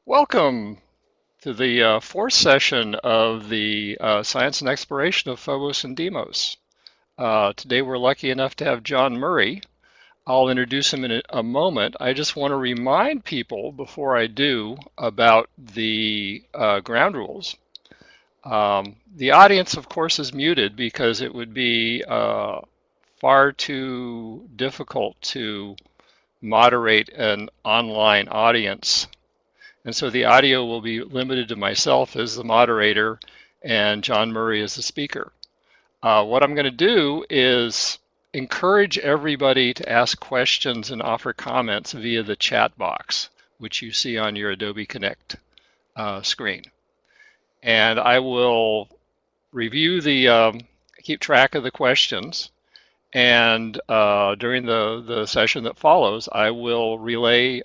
Welcome to the fourth session of the Science and Exploration of Phobos and Deimos. Today we're lucky enough to have John Murray. I'll introduce him in a moment. I just want to remind people before I do about the ground rules. The audience, of course, is muted because it would be far too difficult to moderate an online audience. And so the audio will be limited to myself as the moderator and John Murray as the speaker. What I'm going to do is encourage everybody to ask questions and offer comments via the chat box, which you see on your Adobe Connect screen. And I will review keep track of the questions. And during the session that follows, I will relay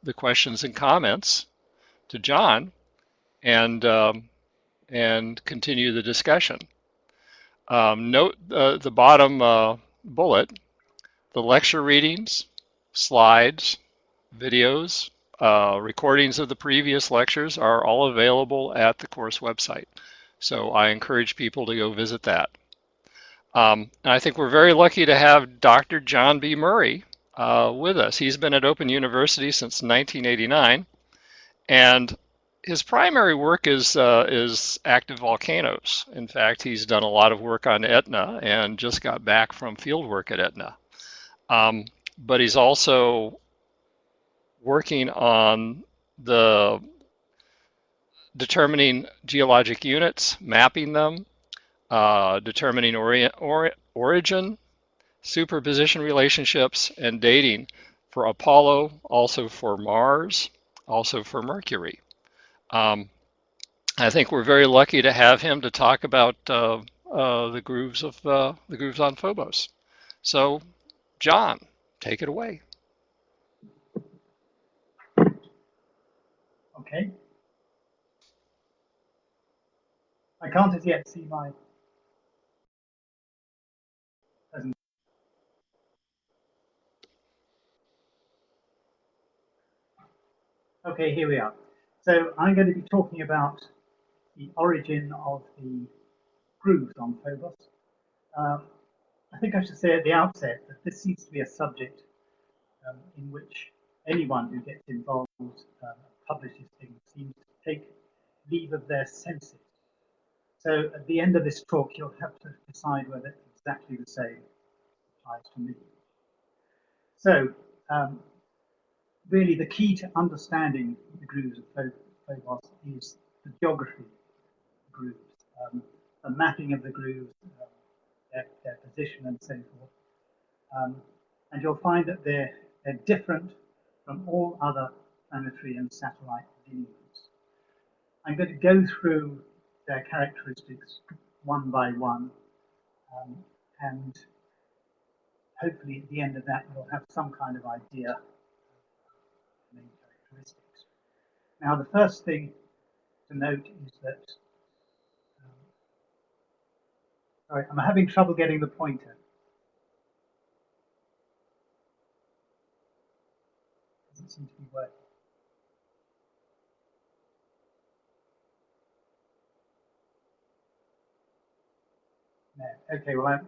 the questions and comments to John and continue the discussion. Note the bottom bullet, the lecture readings, slides, videos, recordings of the previous lectures are all available at the course website. So I encourage people to go visit that. And I think we're very lucky to have Dr. John B. Murray with us. He's been at Open University since 1989, and his primary work is active volcanoes. In fact, he's done a lot of work on Etna and just got back from field work at Etna. But he's also working on the determining geologic units, mapping them, determining origin, superposition relationships, and dating for Apollo, also for Mars, also for Mercury. I think we're very lucky to have him to talk about the grooves on Phobos. So, John, take it away. Okay. I can't as yet see my presentation. Okay, here we are. So I'm going to be talking about the origin of the grooves on Phobos. I think I should say at the outset that this seems to be a subject in which anyone who gets involved, publishes things, seems to take leave of their senses. So at the end of this talk, you'll have to decide whether exactly the same applies to me. So really the key to understanding the grooves of Phobos is the geography of the grooves, the mapping of the grooves, their position and so forth. And you'll find that they're different from all other planetary and satellite lineaments. I'm going to go through their characteristics one by one, and hopefully at the end of that you'll have some kind of idea of the main characteristics. Now the first thing to note is that, sorry, I'm having trouble getting the pointer. Doesn't seem to be working. No. Okay, well, it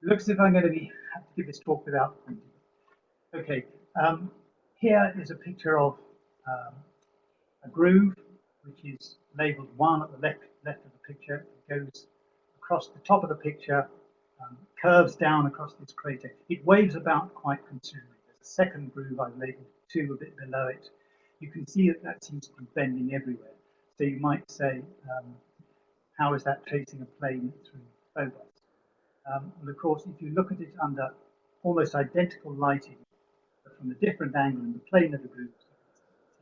looks as if I'm going to have to give this talk without pointing. Okay, here is a picture of a groove, which is labelled 1 at the left of the picture. It goes across the top of the picture, curves down across this crater. It waves about quite considerably. There's a second groove I've labelled 2 a bit below it. You can see that that seems to be bending everywhere. So you might say, how is that tracing a plane through Phobos? And of course, if you look at it under almost identical lighting, but from a different angle in the plane of the grooves,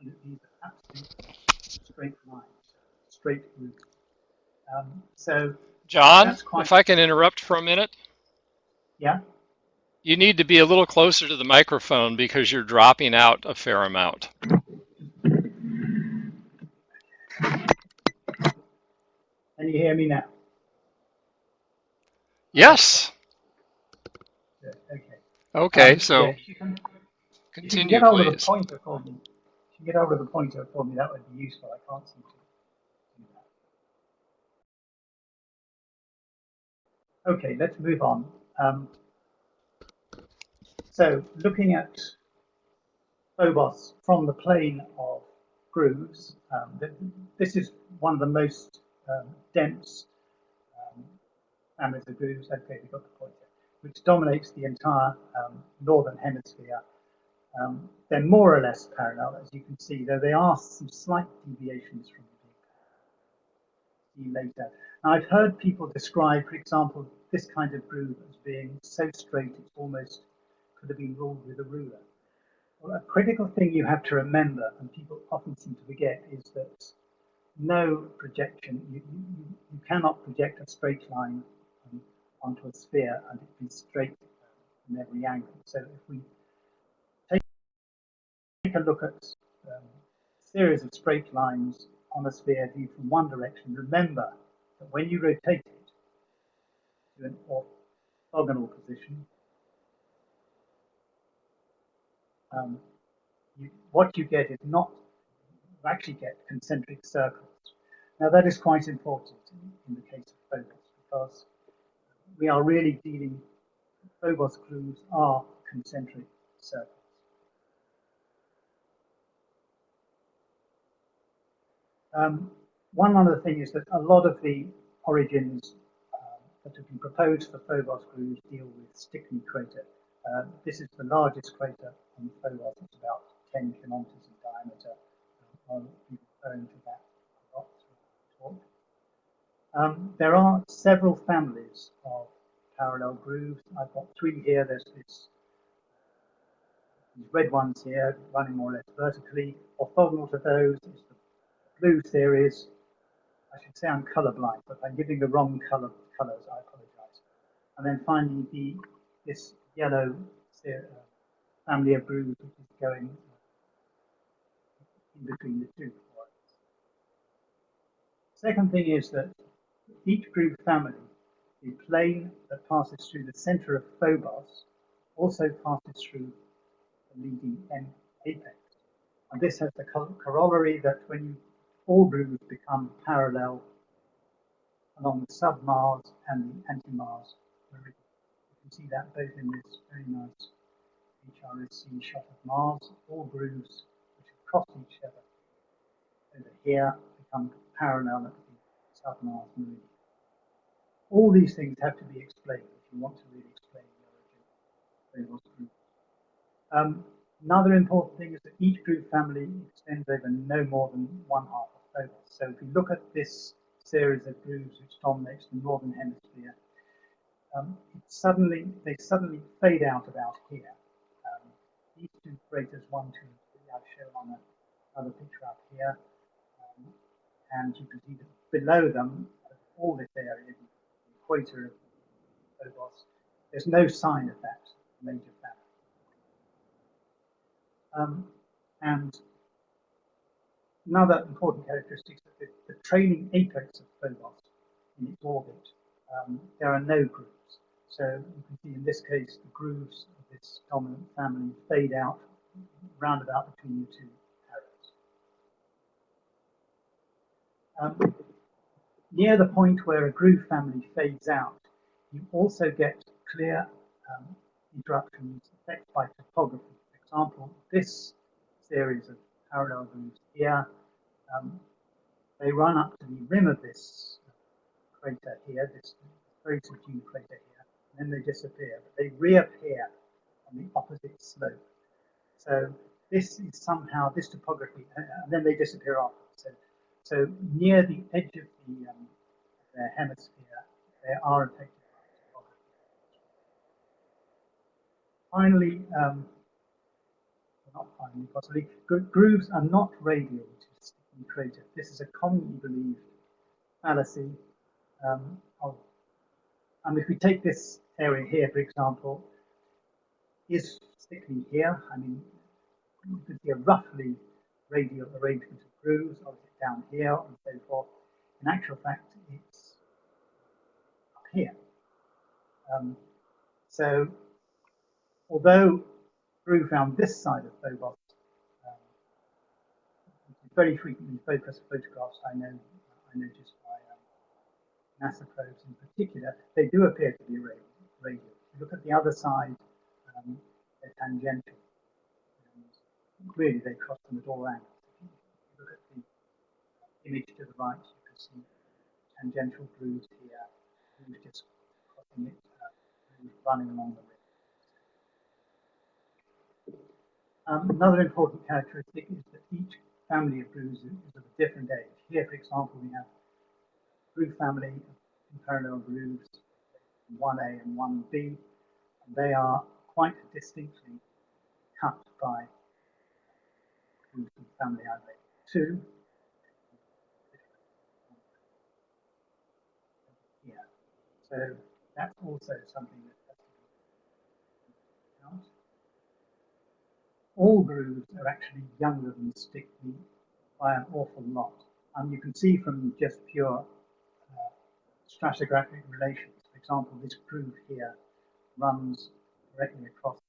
you can see that these are absolutely straight lines, straight grooves. So, John, if I can interrupt for a minute. Yeah. You need to be a little closer to the microphone because you're dropping out a fair amount. Can you hear me now? Yes. Okay. Okay, so yeah, continue, get hold please. of a pointer for me. you get over the pointer for me, that would be useful. I can't seem to do that. Okay, let's move on. So looking at Phobos from the plane of grooves, this is one of the most dense families of grooves. Okay, we got the pointer, which dominates the entire northern hemisphere. They're more or less parallel, as you can see, though there are some slight deviations from the see later. Now, I've heard people describe, for example, this kind of groove as being so straight it's almost could have been ruled with a ruler. Well, a critical thing you have to remember, and people often seem to forget, is that no projection, you cannot project a straight line onto a sphere and it be straight from every angle. So if we take a look at a series of straight lines on a sphere viewed from one direction, remember that when you rotate it to an orthogonal position, what you get is not, you actually get concentric circles. Now that is quite important in the case of Phobos, because we are really dealing, Phobos grooves are concentric circles. One other thing is that a lot of the origins that have been proposed for Phobos grooves deal with Stickney crater. This is the largest crater on Phobos. It's about 10 kilometers in diameter. I'll be referring to that a lot throughout the talk. There are several families of parallel grooves. I've got three here. There's these red ones here running more or less vertically. Orthogonal to those is the blue series. I should say I'm colorblind, but I'm giving the wrong colors. I apologize. And then finally, this yellow family of grooves, which is going in between the two. Second thing is that each groove family, the plane that passes through the center of Phobos, also passes through the leading apex. And this has the corollary that when all grooves become parallel along the sub-Mars and the anti-Mars meridian. You can see that both in this very nice HRSC shot of Mars. All grooves which cross each other over here become parallel at the sub-Mars meridian. All these things have to be explained if you want to really explain the origin of Phobos grooves. Another important thing is that each groove family extends over no more than one half of Phobos. So if you look at this series of grooves which dominates the northern hemisphere, they suddenly fade out about here. These two craters, 1, 2, and 3, I've shown on another picture up here, and you can see that below them, all this area, the equator of Phobos, there's no sign of that major family. And another important characteristic is that the trailing apex of Phobos in its orbit, there are no grooves. So you can see in this case, the grooves of this dominant family fade out roundabout between the two arrows. Near the point where a groove family fades out, you also get clear interruptions affected by topography. For example, this series of parallel grooves here, they run up to the rim of this crater here, this very subdued crater here, and then they disappear. But they reappear on the opposite slope. So this is somehow this topography, and then they disappear off. So near the edge of their hemisphere, they are affected by topography. Finally, not finally, possibly, grooves are not radial to Stickney crater. This is a commonly believed fallacy. If we take this area here, for example, is Stickney here? I mean, you could see a roughly radial arrangement of grooves, or is it down here, and so forth. In actual fact, it's up here. So, although groove found this side of Phobos very frequently focus photographs I noticed by NASA probes in particular, they do appear to be radial. If you look at the other side, they're tangential. And really, they cross them at all angles. If you look at the image to the right, you can see tangential grooves here, grooves just crossing it, grooves running along the rim. Another important characteristic is that each family of grooves is of a different age. Here, for example, we have groove family in parallel grooves, 1A and 1B, and they are quite distinctly cut by grooves from family I2. Here. So that's also something that has to be taken out. All grooves are actually younger than Stickney by an awful lot. And you can see from just pure stratigraphic relations. For example, this groove here runs directly across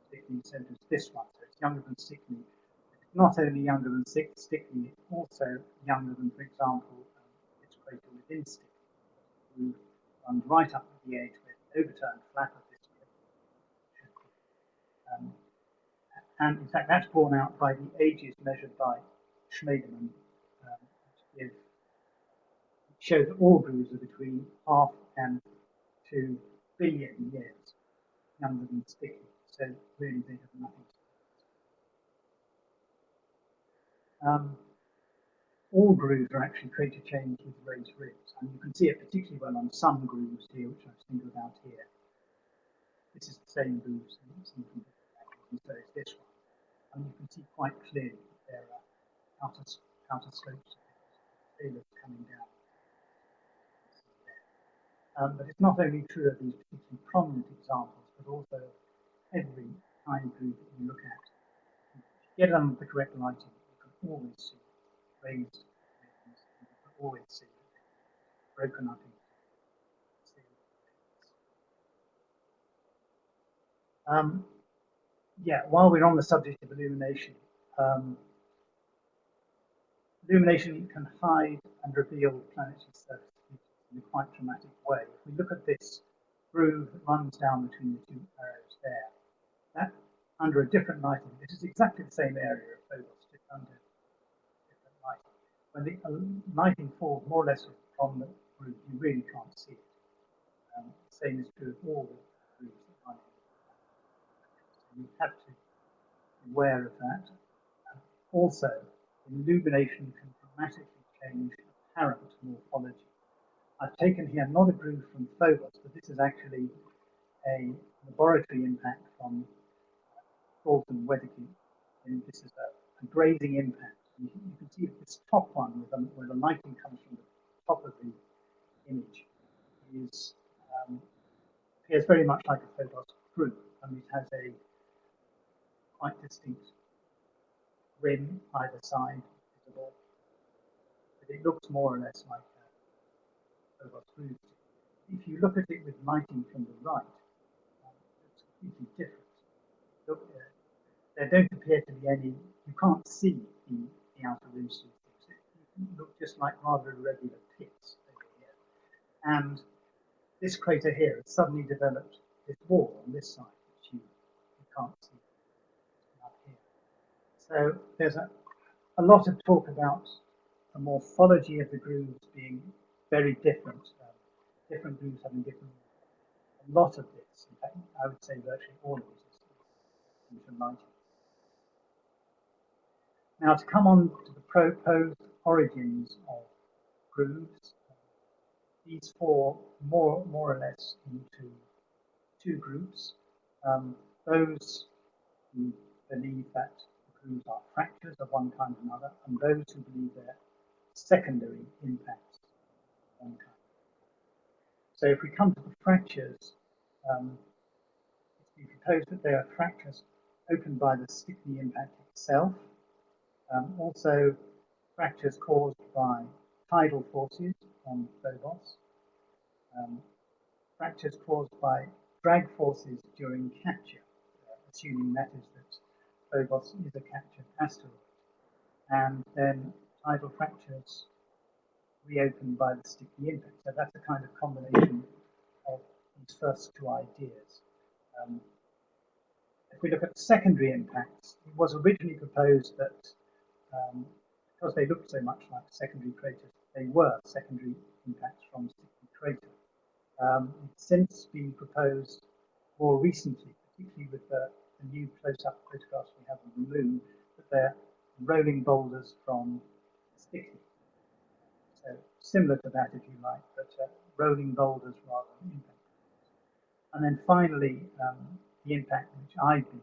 Stickney, so does this one. So it's younger than Stickney. It's not only younger than Stickney, it's also younger than, for example, its crater within Stickney. The groove runs right up to the edge where the overturned flap of this crater. And in fact, that's borne out by the ages measured by Schneemann, which show that all grooves are between 0.5 and 2 billion years younger than Stickney. So really, they have nothing to do. All grooves are actually crater changed with raised ribs, and you can see it particularly well on some grooves here, which I've singled out here. This is the same grooves, and so is this one. And you can see quite clearly that there are outer slopes of the coming down. But it's not only true of these particularly prominent examples, but also every tiny groove that you look at. If you get it under the correct lighting, you can always see raised ribs, and you can always see broken up in yeah, while we're on the subject of illumination, illumination can hide and reveal planetary surface features in a quite dramatic way. If we look at this groove that runs down between the two arrows there, that under a different lighting, this is exactly the same area of Phobos, just under different lighting. When the lighting falls more or less from the groove, you really can't see it. The same is true of all the grooves that run in. So you have to be aware of that. Also, illumination can dramatically change apparent morphology. I've taken here not a groove from Phobos, but this is actually a laboratory impact from Dalton Weatherkeep. And this is a grazing impact. You can see this top one, where the lighting comes from the top of the image, appears very much like a Phobos groove, and it has a quite distinct rim either side visible, but it looks more or less like a Phobos groove. If you look at it with lighting from the right, it's completely different. Look, there don't appear to be any, you can't see the outer rim things. It look just like rather irregular pits over here. And this crater here has suddenly developed this wall on this side, which you can't see up here. So there's a lot of talk about the morphology of the grooves being very different, different grooves having different. A lot of this, in fact, I would say virtually all of it is due to lighting. Now, to come on to the proposed origins of grooves, these fall more or less into two groups. Those who believe that grooves are fractures of one kind or another, and those who believe they're secondary impacts of one kind. So if we come to the fractures, it's been proposed that they are fractures opened by the Stickney impact itself. Also, fractures caused by tidal forces on Phobos. Fractures caused by drag forces during capture, assuming that is that Phobos is a captured asteroid. and then tidal fractures reopened by the Stickney impact. So that's a kind of combination of these first two ideas. If we look at secondary impacts, it was originally proposed that because they looked so much like secondary craters, they were secondary impacts from Stickney crater. It's since been proposed more recently, particularly with the new close-up photographs we have of the moon, that they're rolling boulders from Stickney. So similar to that, if you like, but rolling boulders rather than impact. And then finally, the impact which I've been,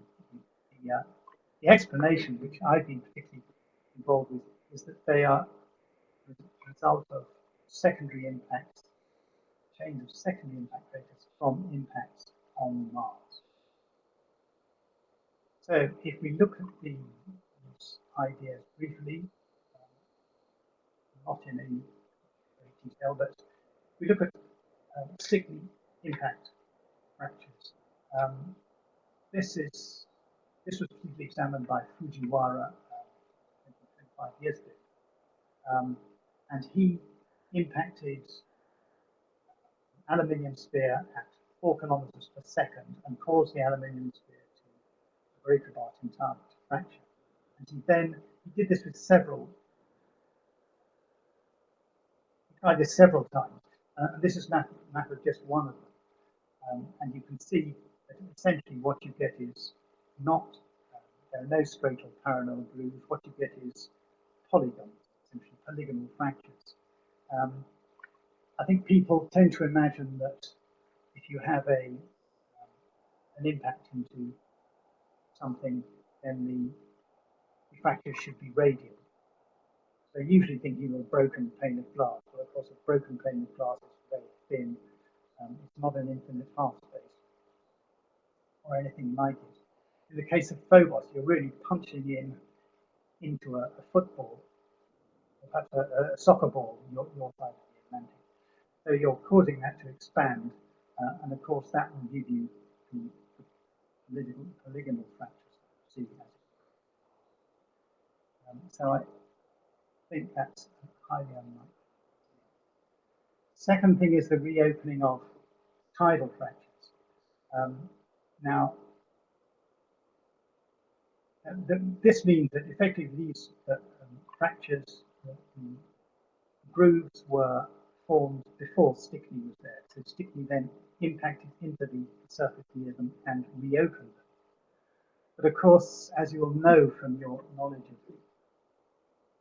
the explanation which I've been particularly involved with is that they are the result of secondary impacts, chains of secondary impact craters from impacts on Mars. So if we look at these ideas briefly, not in any great detail, but we look at Stickney impact fractures. This was completely examined by Fujiwara 25 years ago, and he impacted aluminium sphere at 4 kilometers per second and caused the aluminium sphere to break apart entirely, to fracture. And he did this with several. He tried this several times, and this is a matter of just one of them. And you can see that essentially what you get is not, there are no straight or parallel grooves. What you get is polygons, essentially polygonal fractures. I think people tend to imagine that if you have an impact into something, then the fracture should be radial. So usually thinking of a broken pane of glass, but of course a broken pane of glass is very thin. It's not an infinite half space or anything like it. In the case of Phobos, you're really punching into a football, or perhaps a soccer ball, your side of the Atlantic. So you're causing that to expand, and of course that will give you the polygonal fractures that you see. So I think that's highly unlikely. Second thing is the reopening of tidal fractures. Now, this means that effectively these fractures, grooves were formed before Stickney was there. So Stickney then impacted into the surface near them and reopened them. But of course, as you will know from your knowledge of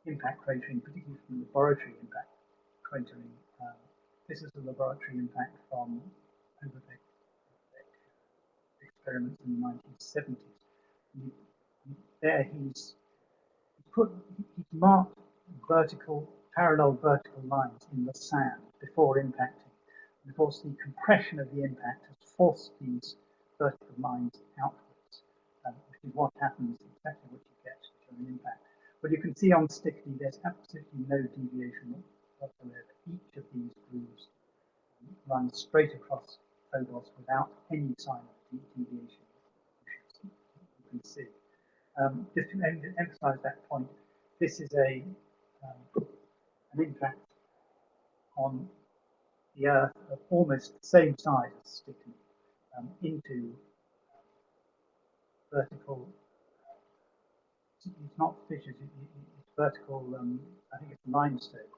impact cratering, particularly from laboratory impact cratering, this is a laboratory impact from overhead experiments in the 1970s. There he's marked parallel vertical lines in the sand before impacting. And of course, the compression of the impact has forced these vertical lines outwards, which is what happens, exactly what you get during impact. But you can see on Stickney, there's absolutely no deviation whatsoever. Each of these grooves runs straight across Phobos without any sign of deviation. You can see. Just to emphasize that point, this is an impact on the Earth of almost the same size as Stickney into vertical. It's not fissures, it's vertical. I think it's limestone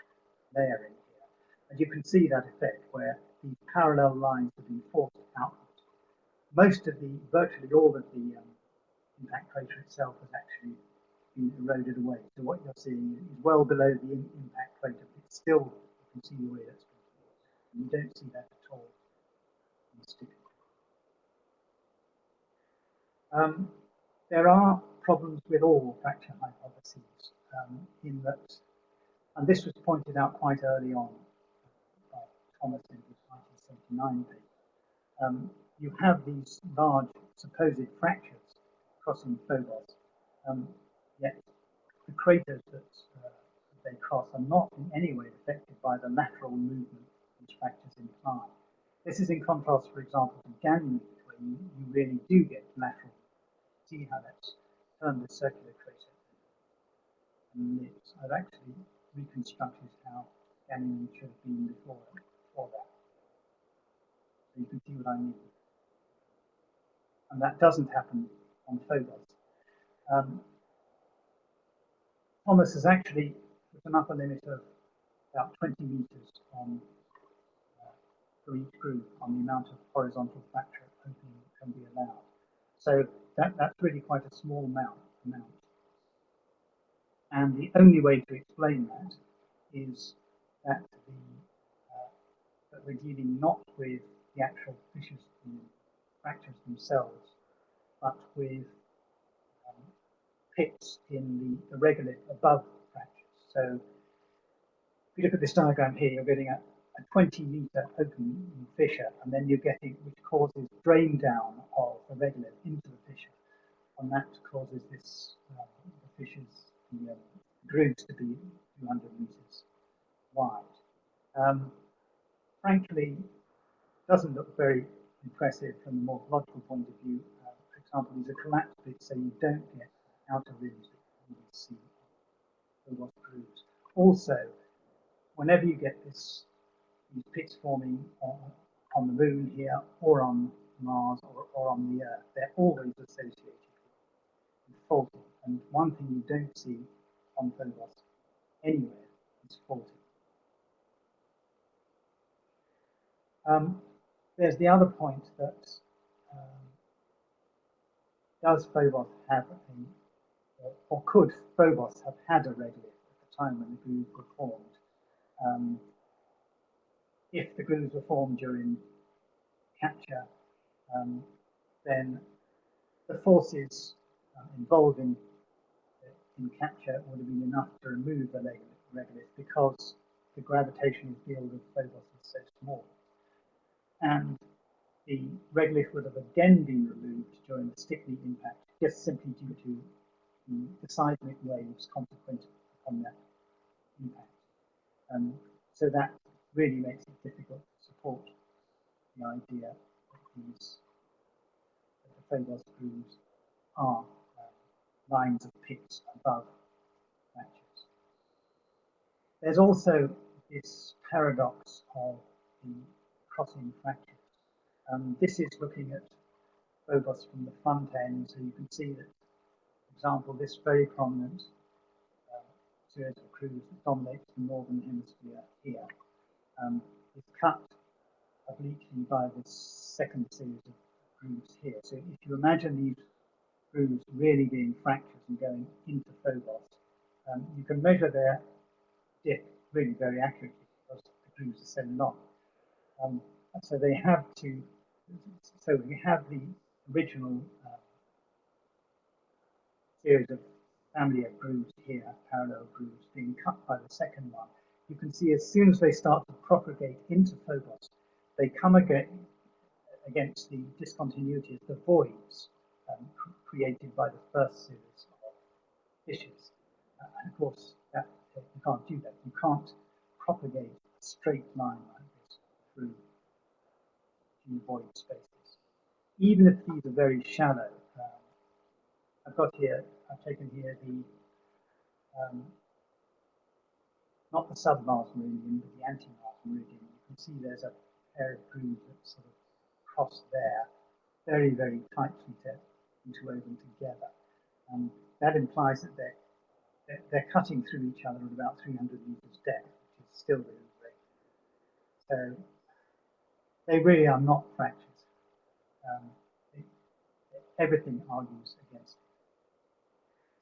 layering here, and you can see that effect where the parallel lines have been forced outward. Virtually all of the impact crater itself has actually been eroded away. So what you're seeing is well below the impact crater, but it's still, you can see the way that's been forced. And you don't see that at all in Stickney. There are problems with all fracture hypotheses in that, and this was pointed out quite early on by Thomas in his 1979 paper. You have these large supposed fractures crossing Phobos, yet the craters that they cross are not in any way affected by the lateral movement these fractures imply. This is in contrast, for example, to Ganymede, where you really do get lateral. See how that's turned the circular crater lips. I've actually reconstructed how Ganymede should have been before that. So you can see what I mean. And that doesn't happen on Phobos. Thomas has actually put an upper limit of about 20 meters on for each groove on the amount of horizontal fracture opening that can be allowed. So that's really quite a small amount. And the only way to explain that is that that we're dealing not with the actual fissures, the fractures themselves, but with pits in the regolith above fractures. So if you look at this diagram here, you're getting a 20-meter open fissure, and then you're getting, which causes drain down of the regolith into the fissure, and that causes this the fissures, the grooves to be 200 meters wide. Frankly, doesn't look very impressive from a morphological point of view. For example, these are collapsed bits, so you don't get outer rims that you would see Phobos grooves. Also, whenever you get these pits forming on the moon here, or on Mars, or on the Earth, they're always associated with faulting. And one thing you don't see on Phobos anywhere is faulting. There's the other point that does Phobos have or could Phobos have had a regolith at the time when the grooves were formed? If the grooves were formed during capture, then the forces involved in capture would have been enough to remove the regolith because the gravitational field of Phobos is so small. And the regolith would have again been removed during the Stickney impact, just simply due to the seismic waves consequent upon that impact. So that really makes it difficult to support the idea that the Phobos grooves are lines of pits above fractures. There's also this paradox of the crossing fractures. This is looking at Phobos from the front end, so you can see that, for example, this very prominent series of grooves that dominates the northern hemisphere here is cut obliquely by this second series of grooves here. So if you imagine these grooves really being fractures and going into Phobos, you can measure their dip really very accurately because the grooves are so long. So they have to. So we have the original series of family of grooves here, parallel grooves, being cut by the second one. You can see as soon as they start to propagate into Phobos, they come against the discontinuity of the voids created by the first series of fissures. And of course, you can't do that. You can't propagate a straight line like this through void spaces. Even if these are very shallow, I've taken here the, not the sub-Mars meridian, but the anti-Mars meridian. You can see there's a pair of grooves that sort of cross there, very, very tightly interwoven together. That implies that they're cutting through each other at about 300 meters depth, which is still really great. So they really are not fractures. Everything argues against it.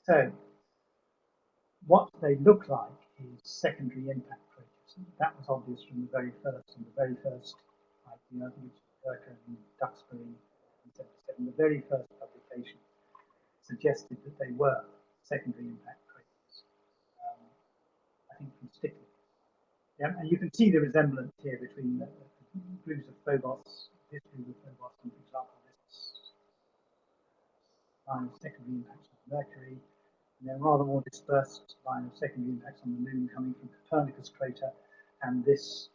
So what they look like is secondary impact craters. That was obvious from the very first, idea, which Berker and Duxbury in 1977, the very first publication suggested that they were secondary impact craters. I think from Stickney. Yeah, and you can see the resemblance here between the grooves of Phobos, this groove of Phobos, and for example, this line of secondary impacts on Mercury, and then rather more dispersed line of secondary impacts on the Moon coming from Copernicus crater, and this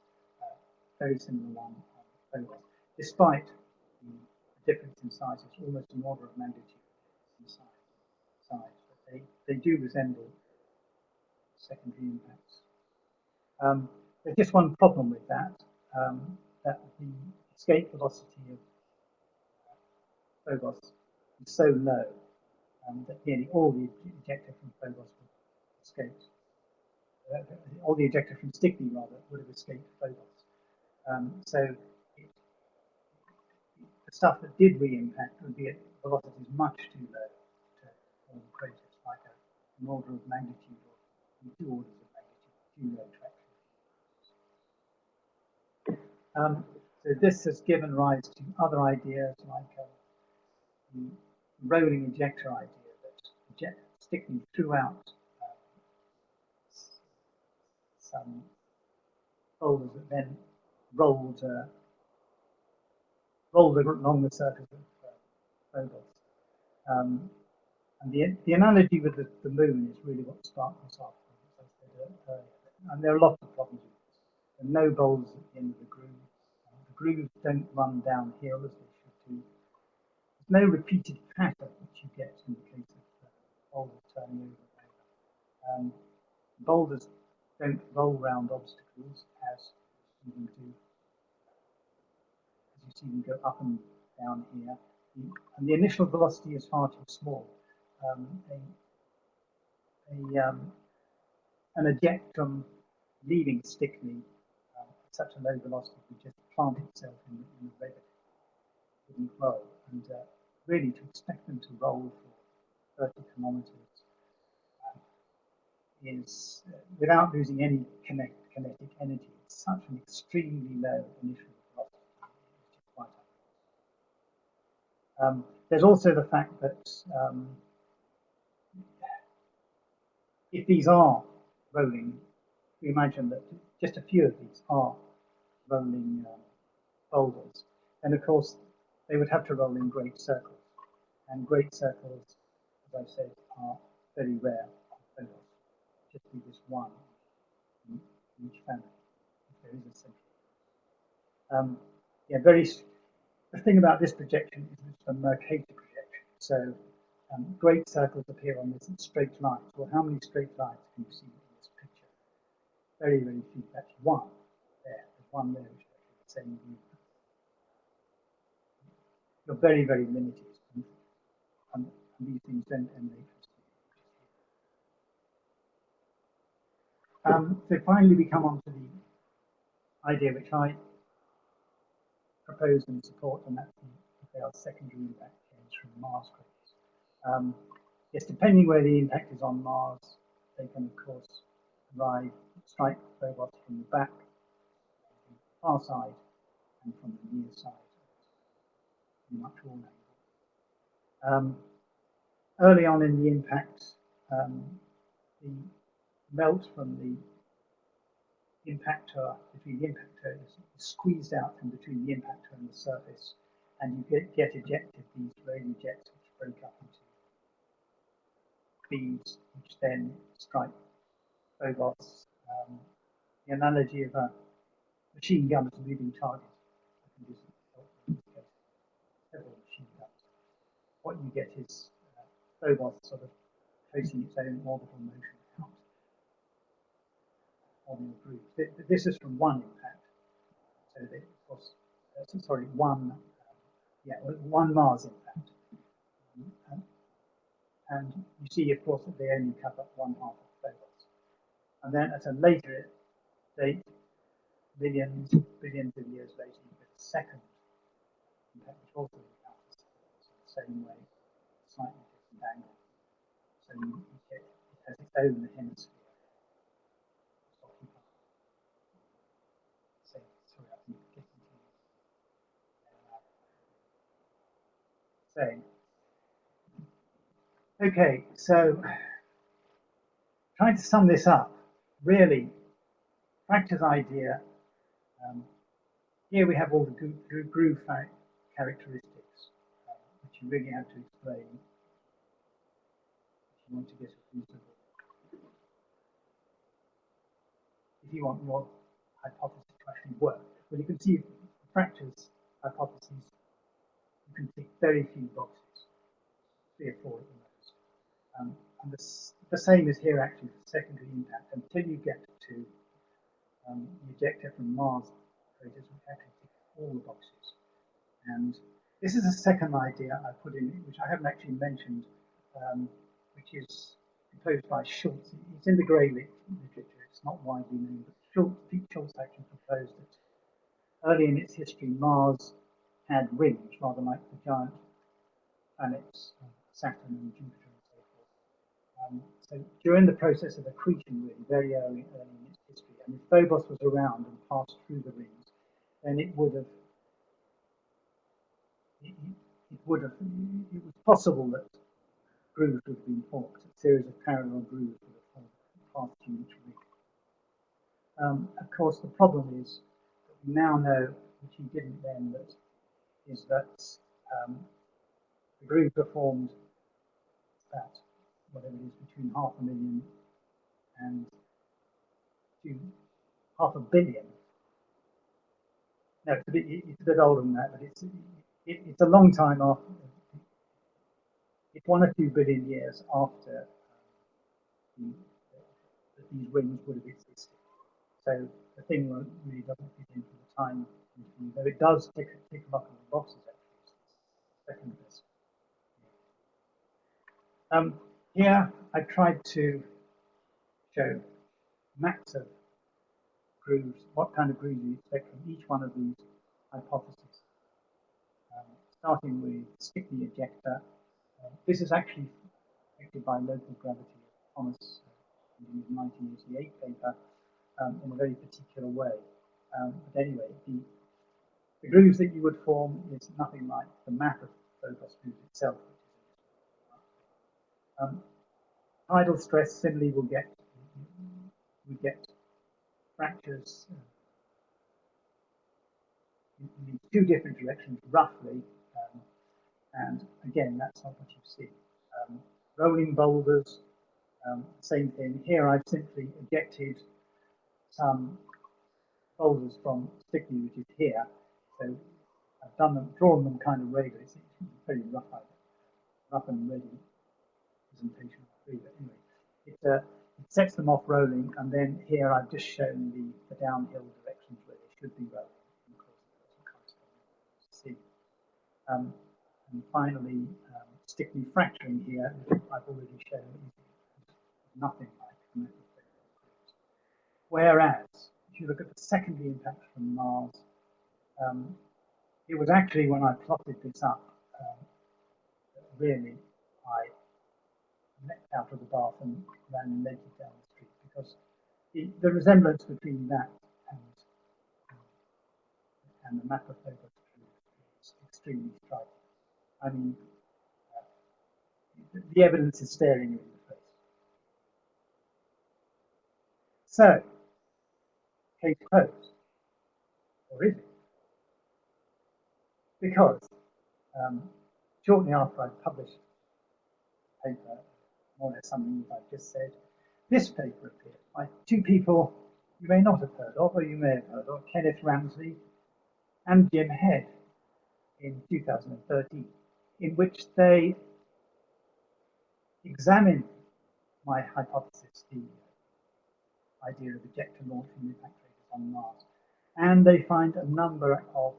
very similar one on Phobos, despite the difference in size. It's almost an order of magnitude in size, but they do resemble secondary impacts. There's just one problem with that, that the escape velocity of Phobos is so low that nearly all the ejecta from Phobos would escape. All the ejecta from Stickney, rather, would have escaped Phobos. So the stuff that did re-impact would be at velocities much too low to form craters, like an order of magnitude or 2 orders of magnitude too low to actually. So this has given rise to other ideas like the rolling ejector idea that Stickney threw out some boulders that then rolled along the surface of Phobos. And the analogy with the moon is really what sparked this off. And there are lots of problems with this. There are no boulders at the end of the groove. The grooves don't run downhill as they should do. There's no repeated pattern which you get in the case of boulders turning over and over. Boulders don't roll round obstacles as you can do. As you see them go up and down here. And the initial velocity is far too small. An ejectum leaving Stickney at such a low velocity would just plant itself in the river. It wouldn't roll. And really, to expect them to roll for 30 kilometers is, without losing any kinetic energy, it's such an extremely low initial velocity. It's just quite unreal. There's also the fact that if these are rolling, we imagine that just a few of these are rolling boulders, and of course they would have to roll in great circles, and great circles, as I said, are very rare. Just be this one in each family, if there is a central. The thing about this projection is it's a Mercator projection. So great circles appear on this in straight lines. Well, how many straight lines can you see in this picture? Very, very few. That's one there. There's one there which is actually the same view. You're very, very limited, and these things don't emanate from So finally we come on to the idea which I propose and support, and that's they are secondary impact chains from Mars craters. Yes, depending where the impact is on Mars, they can of course strike Phobos from the back, the far side, and from the near side. Pretty much all angles. Early on in the impact, the melt from the impactor, between the impactor, is squeezed out from between the impactor and the surface, and you get ejected these rolling jets which break up into beads, which then strike Phobos. The analogy of a machine gun as a moving target, I think, is helpful. Several machine guns. What you get is Phobos sort of tracing its own orbital motion out on the groove. This is from one impact. So they, of course, one Mars impact. And you see, of course, that they only cover one half of Phobos. And then at a later date, billions of years later, you get a second impact, which also encounters the same way, slightly different angle. So you get, it has its own hemisphere. Okay, so trying to sum this up, really, Fracture's idea, here we have all the groove characteristics, which you really have to explain if you want to get a reasonable. If you want your hypothesis to actually work. Well, you can see Fracture's hypotheses, you can tick very few boxes, 3 or 4 at the most. And the same is here actually for secondary impact until you get to the ejecta from Mars craters, which actually tick all the boxes. And this is a second idea I put in, which I haven't actually mentioned, which is proposed by Schultz. It's in the Gray literature, it's not widely known, but Pete Schultz actually proposed that early in its history, Mars had rings, rather like the giant planets, Saturn and Jupiter and so forth. So during the process of accretion, really, very early in its history, and if Phobos was around and passed through the rings, then it would have it was possible that grooves would have been formed, a series of parallel grooves would have passed through each ring. Of course, the problem is that we now know, which he didn't then, is that the grooves are formed at whatever it is, between 500,000 and to 500 million. No, it's a bit older than that, but it's a long time after. It's 1 or 2 billion years after these rings would have existed. So the thing really doesn't fit into the time, though it does tick a lot of the boxes actually. Second best. Here I tried to show maps of grooves, what kind of grooves you expect from each one of these hypotheses. Starting with Stickney ejecta. This is actually affected by local gravity of Thomas in his 1988 paper in a very particular way. But anyway, the grooves that you would form is nothing like the map of Phobos grooves itself. Tidal stress similarly will get fractures in these 2 different directions roughly, and again that's not what you see. Rolling boulders, same thing. Here I've simply ejected some boulders from Stickney, which is here. So I've drawn them kind of regularly. It's very rough and ready presentation. But anyway, it sets them off rolling, and then here I've just shown the downhill directions where they should be rolling. Of course, it doesn't correspond to see. And finally, Stickney fracturing here, which I've already shown, is nothing like the method. Whereas, if you look at the secondary impact from Mars, it was actually when I plotted this up, really, I leapt out of the bath and ran naked down the street, because the resemblance between that and the map of Phobos is extremely striking. I mean, the evidence is staring you in the face. So, case closed, or is it? Because shortly after I published the paper, more or less something that I've just said, this paper appeared by 2 people you may not have heard of, or you may have heard of, Kenneth Ramsey and Jim Head, in 2013, in which they examined my hypothesis, the idea of ejecta launch from impact craters on Mars, and they find a number of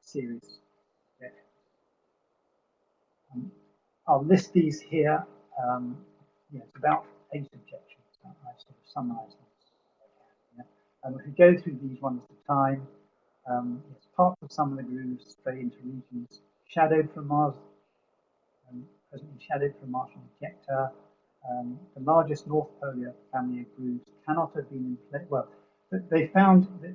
serious ejections. I'll list these here. It's about 8 objections. I sort of summarise them. And if we go through these one at a time, parts of some of the grooves stray into regions shadowed from Mars, presently shadowed from Martian ejecta. The largest North Polar family of grooves cannot have been in place. Well, they found that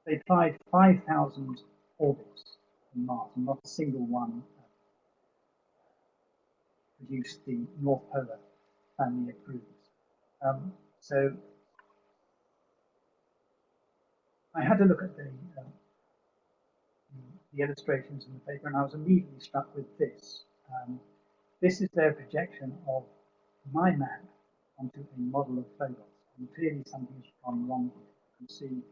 they tried 5,000 orbits on Mars, and not a single one produced the North Polar family of grooves. So I had to look at the illustrations in the paper, and I was immediately struck with this. This is their projection of my map onto a model of Phobos, and clearly something's gone wrong here. You can see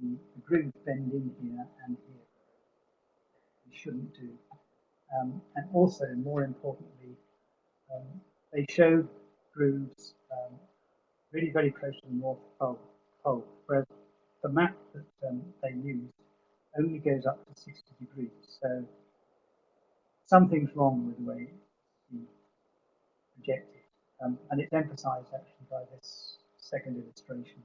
the grooves bend in here and here. They shouldn't do. And also, more importantly, they showed grooves really very close to the North Pole, whereas the map that they used only goes up to 60 degrees. So something's wrong with the way it's projected. And it's emphasized actually by this second illustration.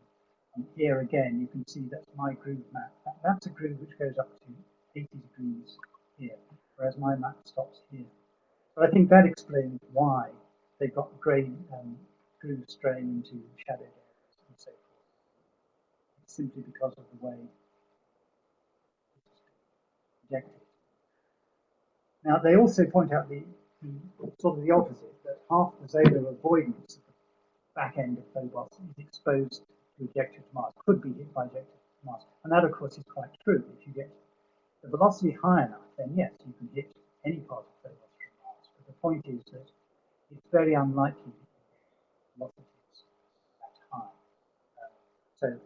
And here again, you can see that's my groove map. That's a groove which goes up to 80 degrees here, whereas my map stops here. So I think that explains why they've got grey grooves straying into shadowed areas and so forth. It's simply because of the way it's projected. Now, they also point out the sort of the opposite, that half the zonal avoidance at the back end of Phobos is exposed to ejecta to Mars, could be hit by ejecta to Mars. And that, of course, is quite true. If you get the velocity high enough, then yes, you can hit any part of Phobos from Mars. But the point is that it's very unlikely that you get velocities that high. So,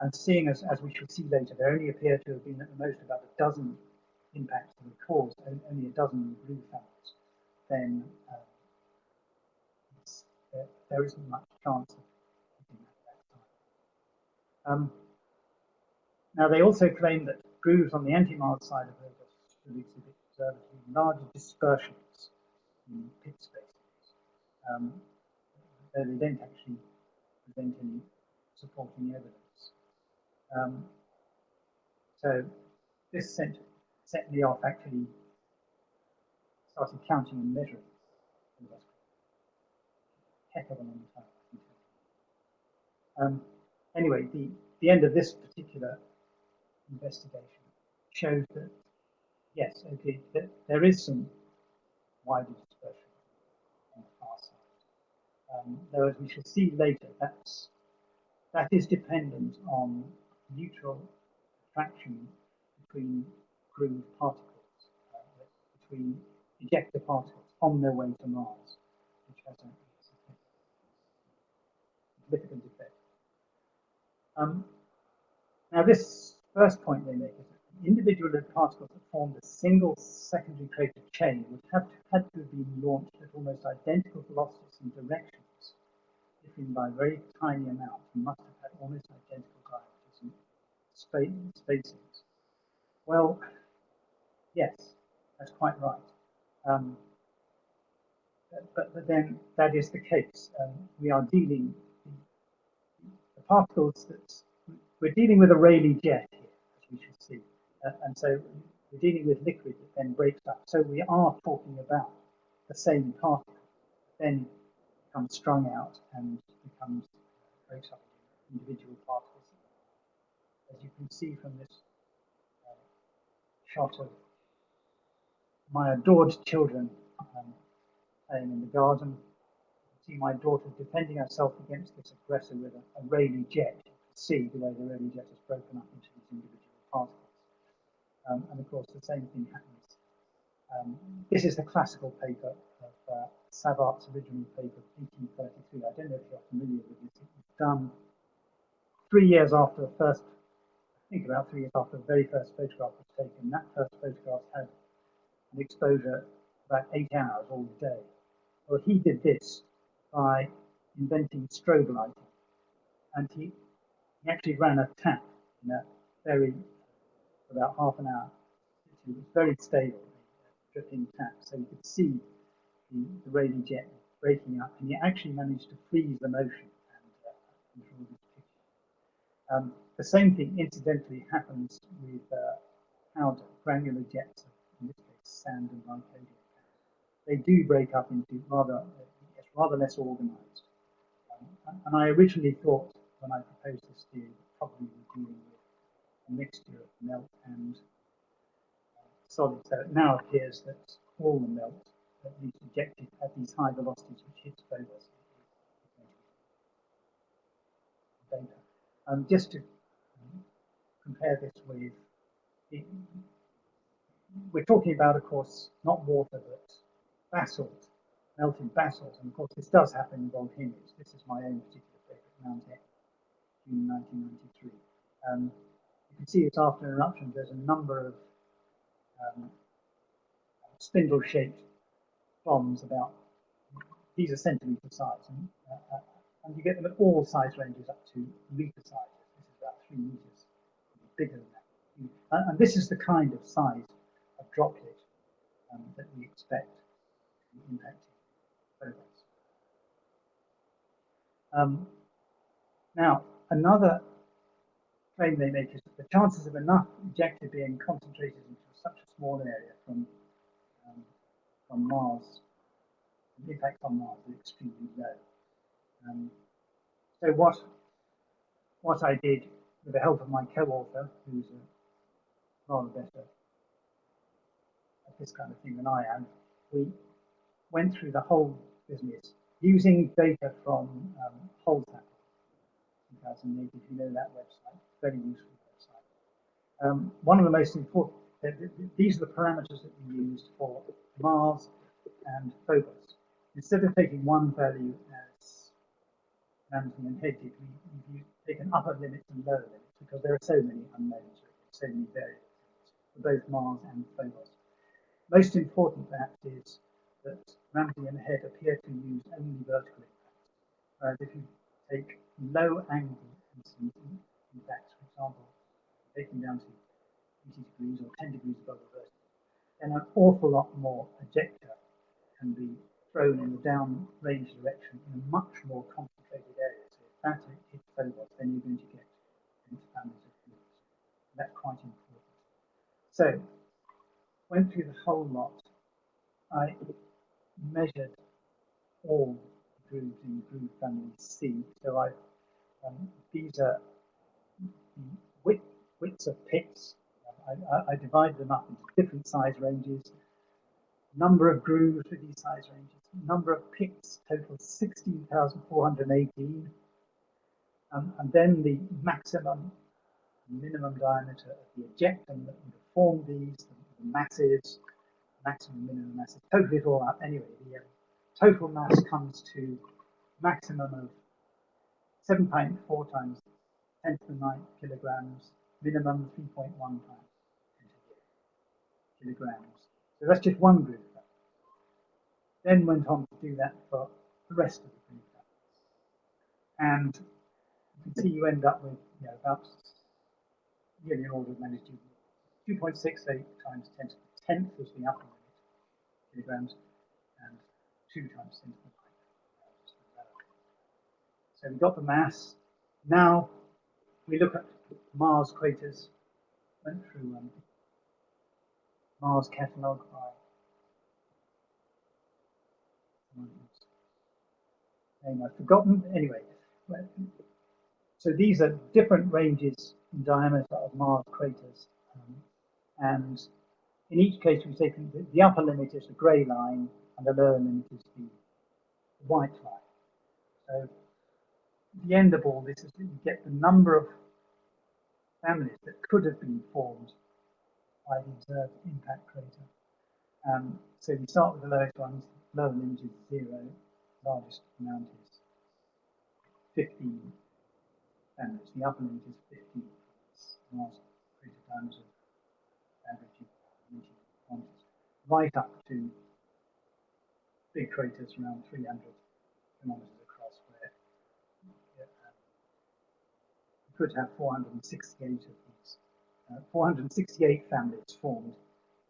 and seeing as we shall see later, there only appear to have been at the most about a dozen impacts that have caused only a dozen groove families, then there isn't much chance of hitting that time. Now, they also claim that grooves on the anti-Mars side of Phobos should exhibit observably larger dispersions in pit spaces, though they don't actually present any supporting evidence. So this set me off actually started counting and measuring. Heck of a long time. Anyway, the end of this particular investigation shows that yes, okay, that there is some wider dispersion on the far side. Though, as we shall see later, that is dependent on neutral attraction between groove particles, between ejecta particles on their way to Mars, which has a significant effect. Now, this first point they make is that individual particles that formed a single secondary crater chain would have had to have been launched at almost identical velocities and directions, differing by very tiny amounts, and must have had almost identical diameters and spacings. Well, yes, that's quite right. But then that is the case. We are dealing the particles that we're dealing with a Rayleigh jet here, as we shall see, and so we're dealing with liquid that then breaks up. So we are talking about the same particle, then becomes strung out and breaks up into individual particles. As you can see from this shot of my adored children playing in the garden, you can see my daughter defending herself against this aggressor with a Rayleigh jet. You can see the way the Rayleigh jet is broken up into these individual particles. And of course, the same thing happens. This is the classical paper of Savart's original paper, 1833. I don't know if you're familiar with this. It was done 3 years after the first, I think about 3 years after the very first photograph was taken. That first photograph had an exposure about 8 hours all day. Well, he did this by inventing strobe lighting, and he actually ran a tap in a very for about half an hour. It was very stable, dripping tap, so you could see the Rayleigh jet breaking up, and he actually managed to freeze the motion and control this picture. The same thing, incidentally, happens with powder, granular jets of, in this case, sand and lycodium. They do break up into rather less organized. And I originally thought, when I proposed this theory, probably we're dealing with a mixture of melt and solid. So it now appears that all the melt, at least ejected at these high velocities, which hits Phobos, vapor. Just to compare this with, we're talking about, of course, not water, but basalt, melted basalt. And of course, this does happen in volcanoes. This is my own particular favorite, Mount Etna, June 1993. You can see it's after an eruption. There's a number of spindle-shaped bombs about these are centimetre size, and you get them at all size ranges up to metre sizes. This is about 3 metres, bigger than that. And this is the kind of size of droplet that we expect to be impacting Phobos. Now, another claim they make is that the chances of enough ejecta being concentrated into such a small area from Mars, the impact on Mars, is extremely low. So what I did, with the help of my co-author, who's rather better at this kind of thing than I am, we went through the whole business using data from Holsap 2008, if you know that website, very useful website. One of the most important, these are the parameters that we used for Mars and Phobos. Instead of taking one value as Ramsey and Head did, we've taken upper limits and lower limits because there are so many unknowns, so many variables for both Mars and Phobos. Most important, perhaps, is that Ramsey and Head appear to use only vertical impacts, whereas if you take low angle impacts, for example, taking down to 80 degrees or 10 degrees above the vertical, then an awful lot more ejecta can be thrown in the downrange direction in a much more concentrated area. So if that hits Phobos, then you're going to get families of groups. That's quite important. So, went through the whole lot. I measured all the grooves in groove family C. So these are the widths of pits. I divided them up into different size ranges. Number of grooves with these size ranges. Number of pits total 16,418. And then the maximum and minimum diameter of the ejectum that would have formed these, the masses, maximum, minimum masses, total it all up. Anyway, the total mass comes to maximum of 7.4 times 10 to the 9 kilograms, minimum 3.1 times 10 to the kilograms. So that's just one group. Then went on to do that for the rest of the group. And you can see you end up with about nearly an order of magnitude 2.68 times 10 to the 10th was the upper limit, kilograms, and 2 times 10 to the 9th. So we got the mass. Now we look at Mars craters. Went through Mars catalogue by name I've forgotten. Anyway, so these are different ranges in diameter of Mars craters, and in each case we've taken the upper limit is the grey line and the lower limit is the white line. So at the end of all this is that you get the number of families that could have been formed by the observed impact crater. So we start with the lowest ones. Lower limit is 0, largest amount is 15 families. The upper limit is 50. Mars crater diameter average quantities, right up to big craters around 300 kilometers across, where you could have 468 of these, 468 families formed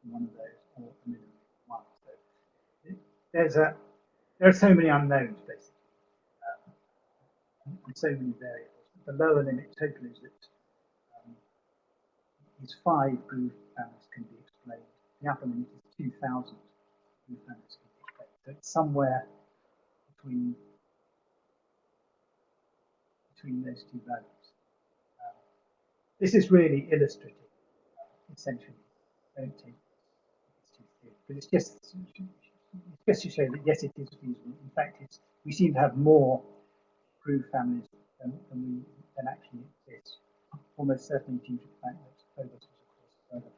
in one of those, or a minimum of one. So there are so many unknowns, basically, and so many variables. The lower limit total is that these 5 groove families can be explained. The upper limit is 2,000 groove families can be explained. So it's somewhere between those two values. This is really illustrative, essentially. Don't take this too seriously, but it's just to show that yes, it is feasible. In fact, we seem to have more groove families than actually exist. Almost certainly due to the fact that Phobos was, of course, further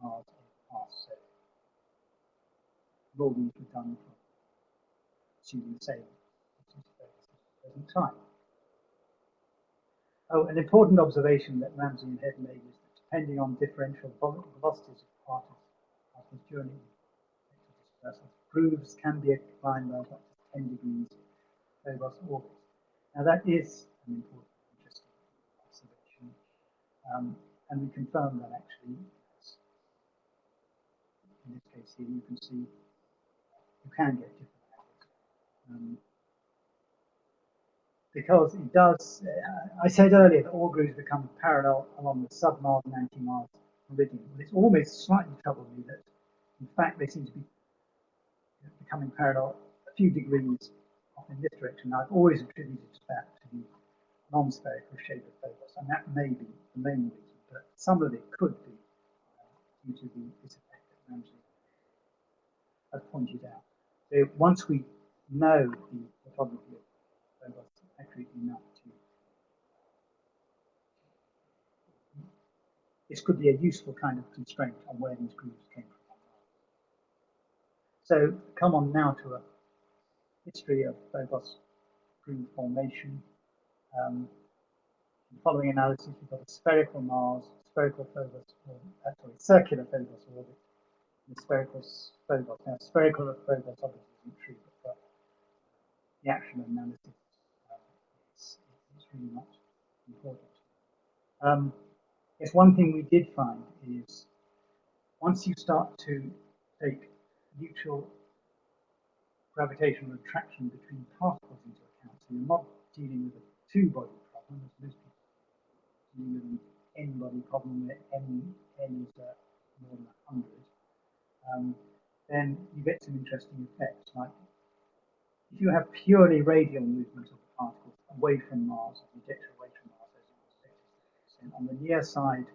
from Mars in the past. So all these were done from assuming the same at the present time. Oh, an important observation that Ramsey and Head made is that depending on differential velocities of particles during dispersal, grooves can be defined by as much as 10 degrees Phobos orbit. Now that is an important, interesting observation, and we confirm that actually. In this case here, you can see you can get different angles. Because it does, I said earlier that all grooves become parallel along the sub-Mars and anti-Mars meridian. Well, it's almost slightly troubled me that, in fact, they seem to be becoming parallel a few degrees off in this direction. I've always attributed that to the non-spherical shape of Phobos, and that may be the main reason, but some of it could be due to this effect that Ramsey has pointed out. So once we know the photography of Phobos accurately enough to, this could be a useful kind of constraint on where these grooves came from. So come on now to a history of Phobos groove formation. Following analysis, we've got a spherical Mars, spherical Phobos, or actually circular Phobos orbit, and spherical Phobos. Now, spherical of Phobos obviously isn't true, but for the actual analysis, it's really not important. Yes, one thing we did find is once you start to take mutual gravitational attraction between particles into account, so you're not dealing with a two-body problem, as most people dealing with an n-body problem where n is more than 100, then you get some interesting effects. Like if you have purely radial movement of the particles away from Mars, the ejector away from Mars, as it was on the near side,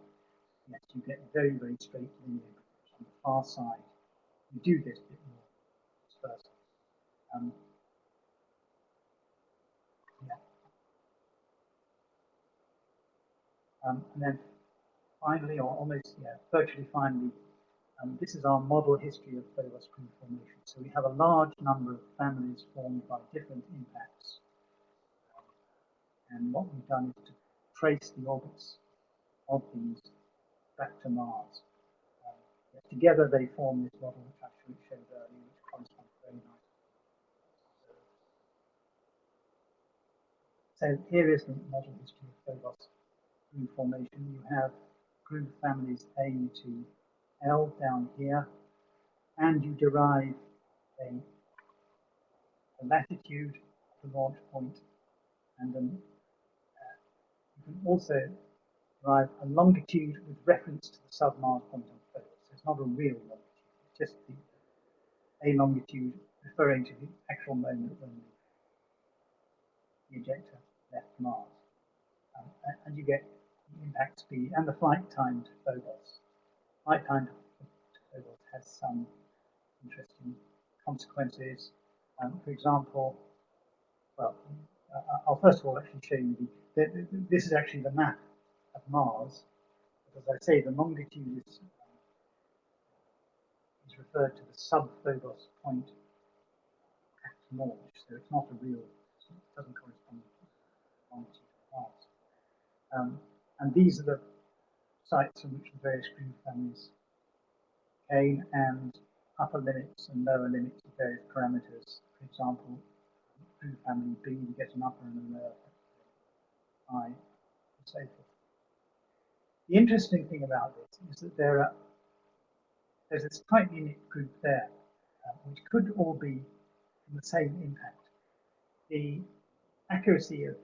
yes, you get very, very straight linear grooves. On the far side, you do get a bit more dispersal. And then finally, or almost, virtually finally, this is our model history of Phobos groove formation. So we have a large number of families formed by different impacts. And what we've done is to trace the orbits of these back to Mars. Together they form this model which I showed earlier, which corresponds very nicely. So here is the model history of Phobos groove formation. You have groove families A to L down here, and you derive a latitude, the launch point, and then you can also derive a longitude with reference to the sub-Mars point on Phobos. So it's not a real longitude, it's just a longitude referring to the actual moment when the ejector left Mars. And you get the impact speed and the flight time to Phobos. Flight time to Phobos has some interesting consequences. For example, well, I'll first of all actually show you this is actually the map of Mars. But as I say, the longitude is referred to the sub-Phobos point at launch, so it's not a real, it doesn't correspond to the longitude of Mars. And these are the sites from which the various groove families came, and upper limits and lower limits of various parameters. For example, groove family B, you get an upper and a lower I, and so forth. The interesting thing about this is that there's this tightly knit group there, which could all be from the same impact. The accuracy of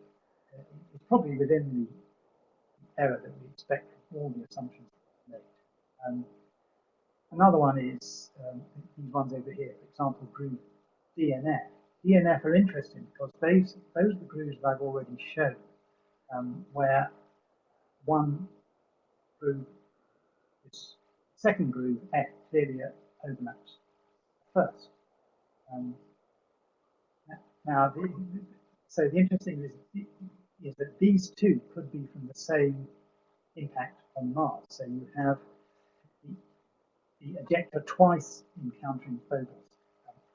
is probably within the error that we expect from all the assumptions made. Another one is these ones over here, for example, groove D and F. D and F are interesting because those are the grooves that I've already shown, where one groove, this second groove, F, clearly overlaps first. Now, so the interesting is that these two could be from the same impact on Mars. So you have the ejector twice encountering Phobos,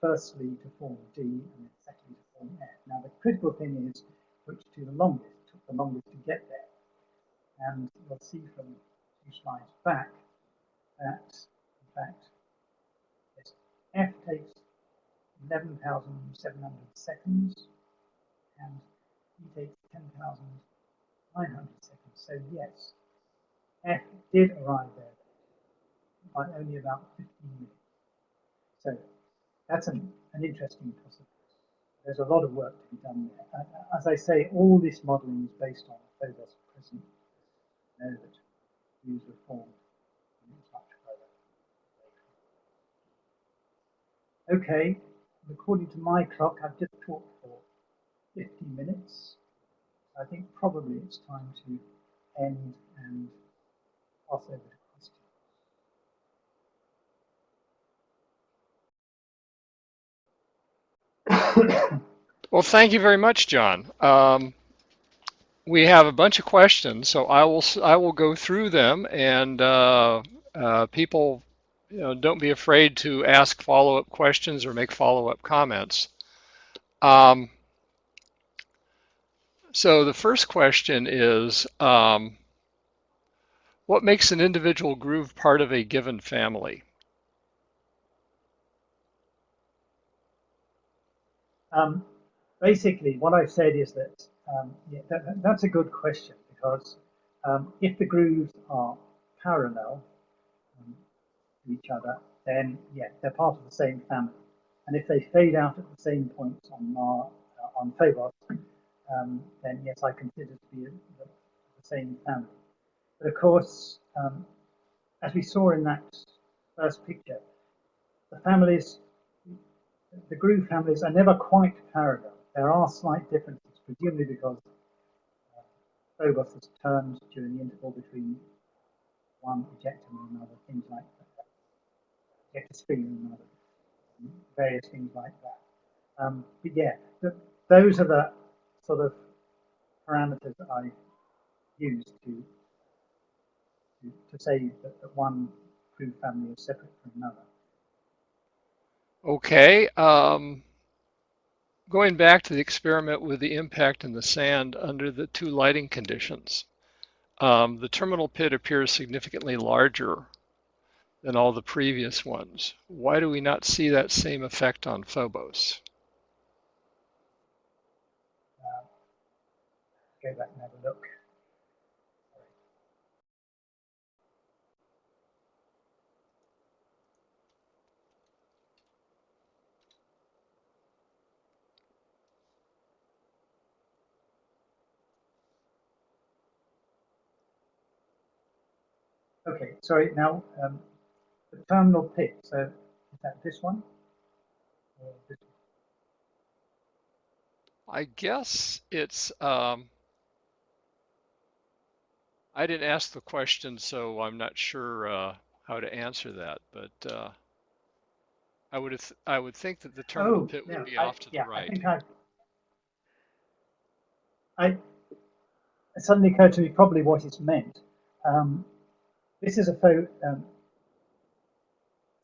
firstly to form D and then secondly to form F. Now the critical thing is which to the longest. It took the longest to get there. And you'll see from 2 slides back that, in fact, F takes 11,700 seconds, and E takes 10,900 seconds. So yes, F did arrive there by only about 15 minutes. So that's an interesting possibility. There's a lot of work to be done there. As I say, all this modelling is based on Phobos present. Know that views were formed much further. Okay, according to my clock, I've just talked for 50 minutes. I think probably it's time to end and pass over to questions. Well, thank you very much, John. We have a bunch of questions, so I will go through them, and people, don't be afraid to ask follow-up questions or make follow-up comments. So the first question is, what makes an individual groove part of a given family? Basically, what I've said is that, that's a good question, because if the grooves are parallel to each other, then yeah, they're part of the same family. And if they fade out at the same points on Phobos, then yes, I consider to be the same family. But of course, as we saw in that first picture, the families, the groove families are never quite parallel. There are slight differences, presumably because Phobos has turned during the interval between one ejectum and another, things like that, ejector spring and another, various things like that. But yeah, those are the sort of parameters that I use to say that one groove family is separate from another. Okay, going back to the experiment with the impact in the sand under the two lighting conditions, the terminal pit appears significantly larger than all the previous ones. Why do we not see that same effect on Phobos? Go back and have a look. Okay, sorry, now the terminal pit, so is that this one? Or this I guess it's, I didn't ask the question, so I'm not sure how to answer that, but I would think that the one? terminal Oh, pit would no, be off to the I right. think it suddenly occurred to me probably what it's meant. This is a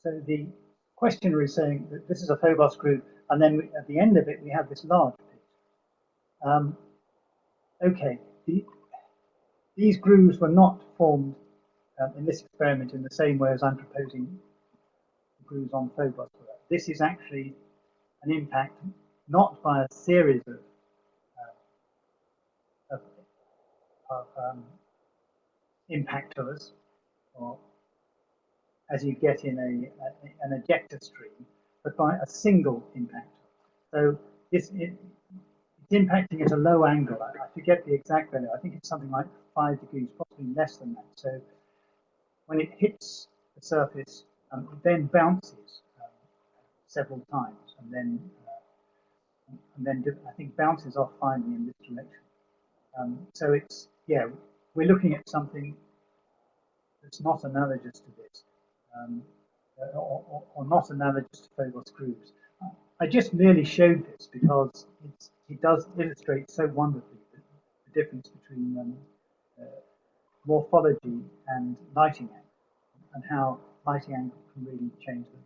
so the questioner is saying that this is a Phobos group, and then at the end of it we have this large pit. Okay, these grooves were not formed in this experiment in the same way as I'm proposing the grooves on Phobos. This is actually an impact not by a series of impactors, or as you get in an ejector stream, but by a single impactor. So it's impacting at a low angle. I forget the exact value. I think it's something like 5 degrees, possibly less than that. So when it hits the surface, it then bounces several times, and then I think bounces off finally in this direction. So it's, yeah, we're looking at something that's not analogous to this, or not analogous to Phobos grooves. I just merely showed this because it does illustrate so wonderfully the difference between morphology and lighting angle, and how lighting angle can really change the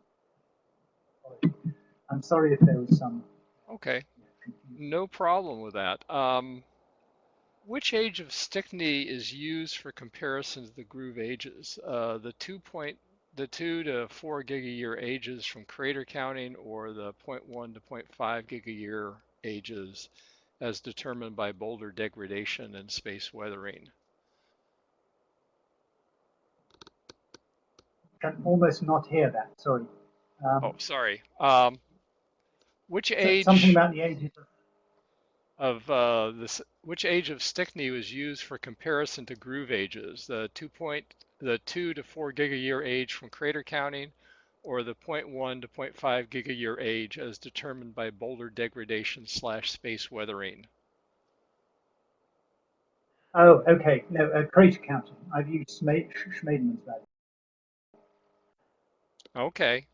morphology. I'm sorry if there was some Okay, confusion. no problem with that. Which age of Stickney is used for comparisons of the groove ages? The 2 the 2 to 4 gigayear ages from crater counting or the 0.1 to 0.5 gigayear ages as determined by boulder degradation and space weathering? Can almost not hear that. Sorry. Oh, sorry. Which So something age about the ages of. which age of Stickney was used for comparison to groove ages? The 2 to 4 gigayear age from crater counting, or the 0.1 to 0.5 gigayear age as determined by boulder degradation / space weathering? Oh, okay. No, crater counting. I've used Schmademan's value. Okay.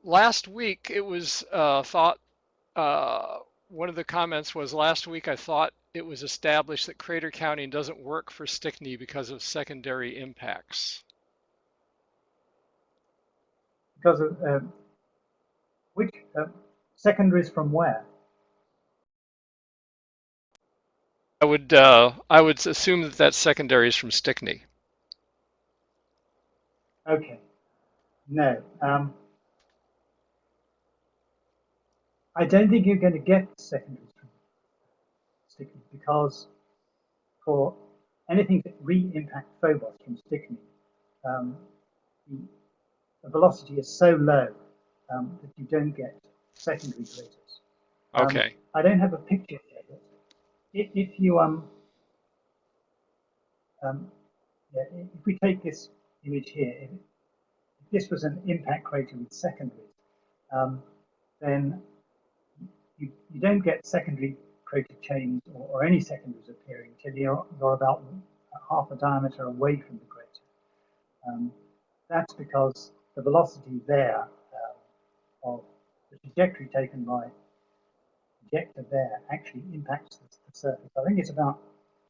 Last week it was thought, one of the comments was, last week I thought it was established that crater counting doesn't work for Stickney because of secondary impacts. Because of which secondaries from where? I would assume that that's secondaries from Stickney. Okay. No. I don't think you're going to get secondaries from Stickney because for anything to re-impact Phobos from Stickney, um, the velocity is so low that you don't get secondary craters. Okay. I don't have a picture here, but if you yeah, if we take this image here, if this was an impact crater with secondaries, then you don't get secondary crater chains or any secondaries appearing until you're about half a diameter away from the crater. That's because the velocity there of the trajectory taken by projector there actually impacts the surface. I think it's about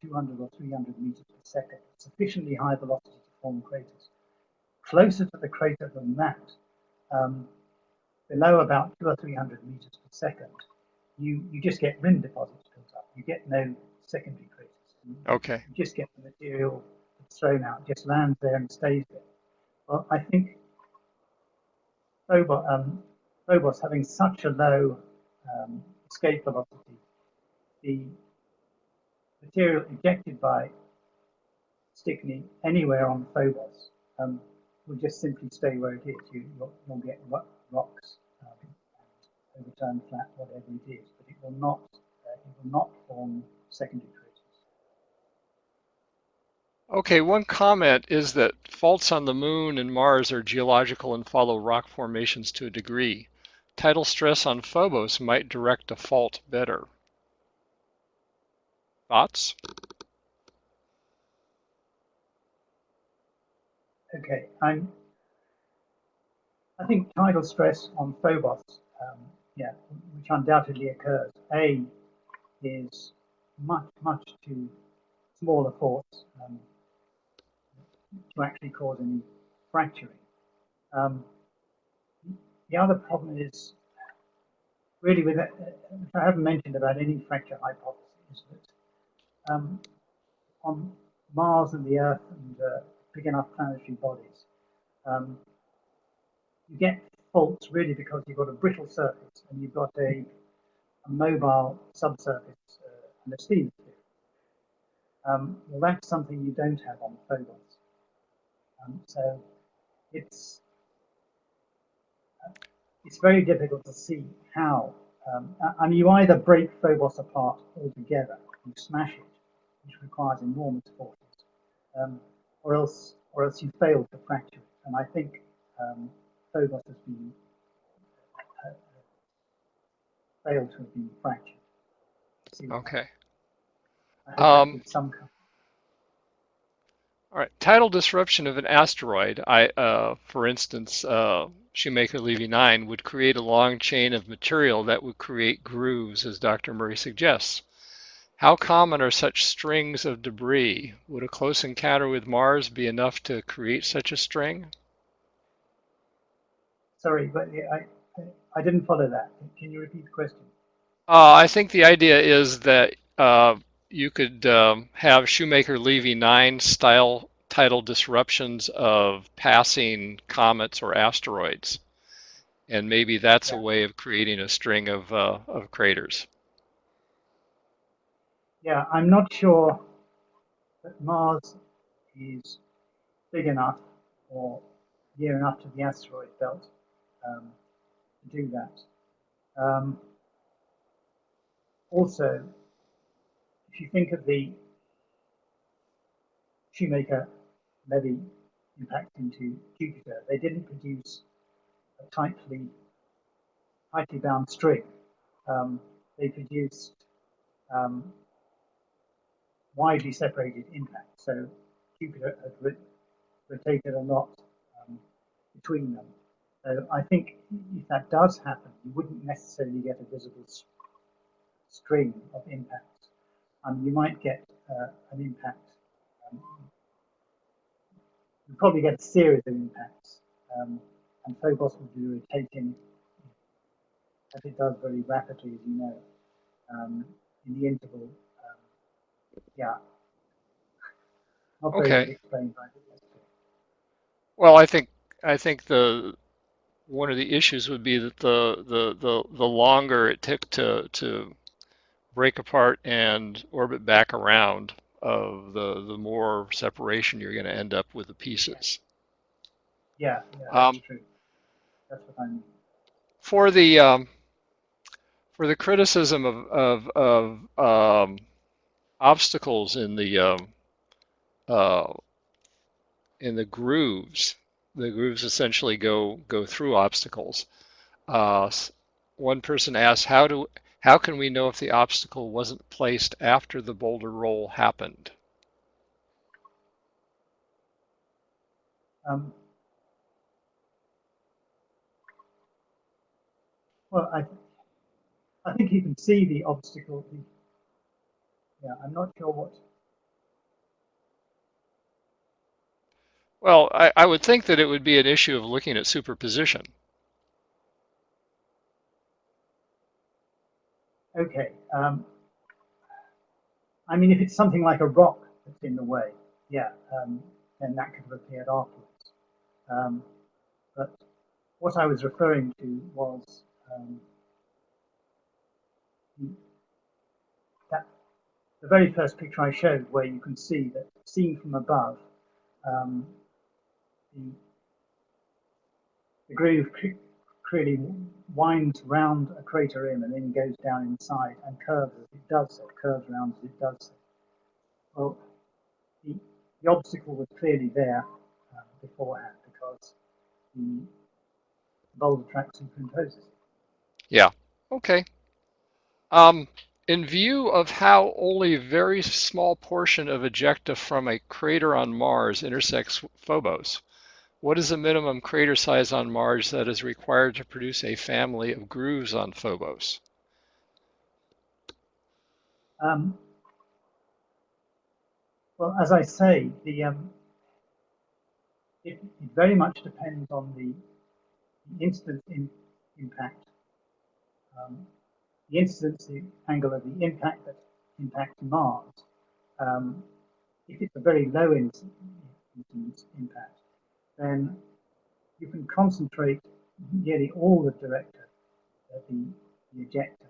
200 or 300 meters per second, sufficiently high velocity to form craters. Closer to the crater than that, below about 200 or 300 meters per second, you just get rim deposits built up. You get no secondary craters. Okay. You just get the material that's thrown out, it just lands there and stays there. Well, I think Phobos having such a low escape velocity, the material ejected by Stickney anywhere on Phobos will just simply stay where it is. You'll get rocks, overturned flat, whatever it is, but it will not form secondary craters. Okay, one comment is that faults on the Moon and Mars are geological and follow rock formations to a degree. Tidal stress on Phobos might direct a fault better. Thoughts? Okay, I think tidal stress on Phobos, yeah, which undoubtedly occurs, is much too small a force to actually cause any fracturing. Um, the other problem is really with that, which I haven't mentioned about any fracture hypothesis, that on Mars and the Earth and big enough planetary bodies, you get faults really because you've got a brittle surface and you've got a mobile subsurface and a steam sphere. Well, that's something you don't have on Phobos. So it's very difficult to see how. I mean, you either break Phobos apart altogether, you smash it, which requires enormous forces, or else you fail to fracture it. And I think Phobos has been failed to have been fractured. Okay. I hope that gives some kind. All right. Tidal disruption of an asteroid, for instance, Shoemaker-Levy 9, would create a long chain of material that would create grooves, as Dr. Murray suggests. How common are such strings of debris? Would a close encounter with Mars be enough to create such a string? Sorry, but I didn't follow that. Can you repeat the question? I think the idea is that you could have Shoemaker-Levy 9 style tidal disruptions of passing comets or asteroids. And maybe that's a Yeah. way of creating a string of craters. Yeah, I'm not sure that Mars is big enough or near enough to the asteroid belt to do that. Also, if you think of the Shoemaker-Levy impact into Jupiter, they didn't produce a tightly bound string. They produced widely separated impacts. So Jupiter had rotated a lot between them. So I think if that does happen, you wouldn't necessarily get a visible string of impacts. You might get an impact. Um, you probably get a series of impacts, and Phobos will be rotating as it does very rapidly, as you know, in the interval. Yeah, not very Okay. good explained by the Well, I think the one of the issues would be that the longer it took to break apart and orbit back around, of the more separation you're going to end up with the pieces. Yeah, that's Um, true. That's what I mean. for the criticism of obstacles uh, in the grooves, the grooves essentially go through obstacles. Uh, One person asked, how can we know if the obstacle wasn't placed after the boulder roll happened? Um, well, I think you can see the obstacle. Yeah, I'm not sure what. Well, I would think that it would be an issue of looking at superposition. Okay. I mean, if it's something like a rock that's in the way, yeah, then that could have appeared afterwards. Um, but what I was referring to was that the very first picture I showed, where you can see that seen from above, um, the, the groove clearly winds round a crater rim and then goes down inside and curves as it does so, curves around as it does so. Well, the, the obstacle was clearly there beforehand because the boulder track superimposes it. Yeah. Okay. Um, in view of how only a very small portion of ejecta from a crater on Mars intersects Phobos, what is the minimum crater size on Mars that is required to produce a family of grooves on Phobos? Um, well, as I say, it very much depends on the incidence impact, um, the incidence angle of the impact that impacts Mars. Um, if it's a very low incidence impact, then you can concentrate nearly all the director, the ejector,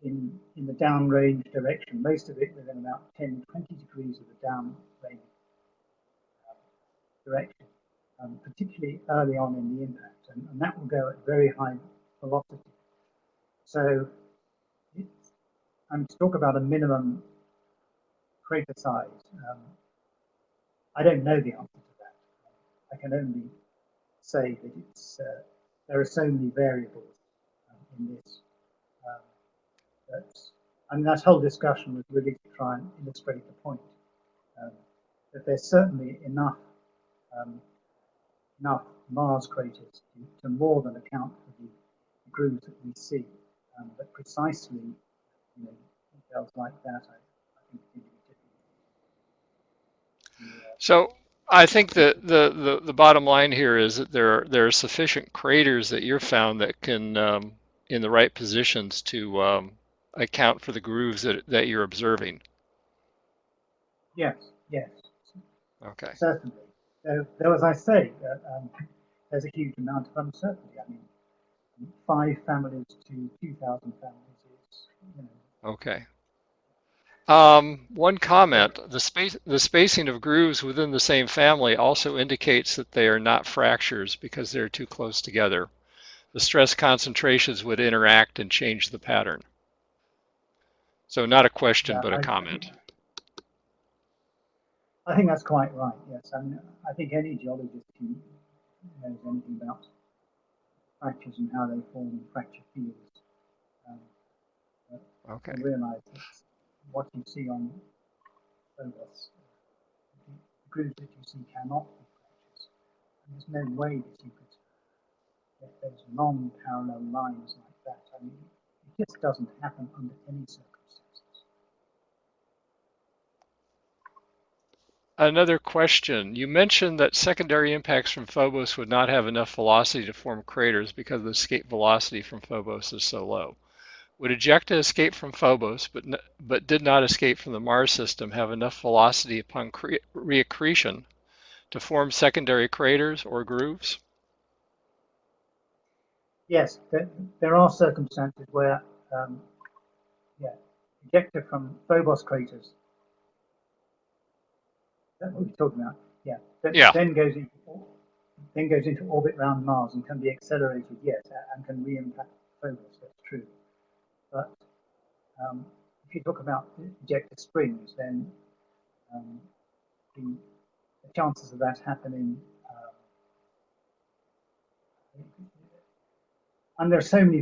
in the downrange direction, most of it within about 10, 20 degrees of the downrange direction, particularly early on in the impact, and that will go at very high velocity. So I'm to talk about a minimum crater size. I don't know the answer to that. I can only say that there are so many variables in this. Um, that, I mean, that whole discussion was really to try and illustrate the point um, that there's certainly um, enough Mars craters to more than account for the grooves that we see. But precisely, details like that, I think, need to be difficult. So I think that the bottom line here is that there are sufficient craters that you're found that can, in the right positions, to account for the grooves that you're observing. Yes, yes. Okay. certainly. Though, as I say, there's a huge amount of uncertainty. I mean, 5 families to 2,000 families is, you know, Okay. One comment, the spacing of grooves within the same family also indicates that they are not fractures because they're too close together. The stress concentrations would interact and change the pattern. So not a question, yeah, but a comment. I think that's quite right. Yes, I mean, I think any geologist who knows anything about fractures and how they form fracture fields um, Okay. will realise that what you see on Phobos, the grooves that you see cannot be fractures. And there's no way that you could get those long parallel lines like that. I mean, it just doesn't happen under any circumstances. Another question. You mentioned that secondary impacts from Phobos would not have enough velocity to form craters because the escape velocity from Phobos is so low. Would ejecta escape from Phobos but did not escape from the Mars system have enough velocity upon reaccretion to form secondary craters or grooves? Yes, there are circumstances where, yeah, ejecta from Phobos craters, that's what we're talking about, yeah, Yeah. then goes into orbit around Mars and can be accelerated, yes, and can re-impact Phobos, that's true. But if you talk about ejecta springs, then um, the chances of that happening, and there are so many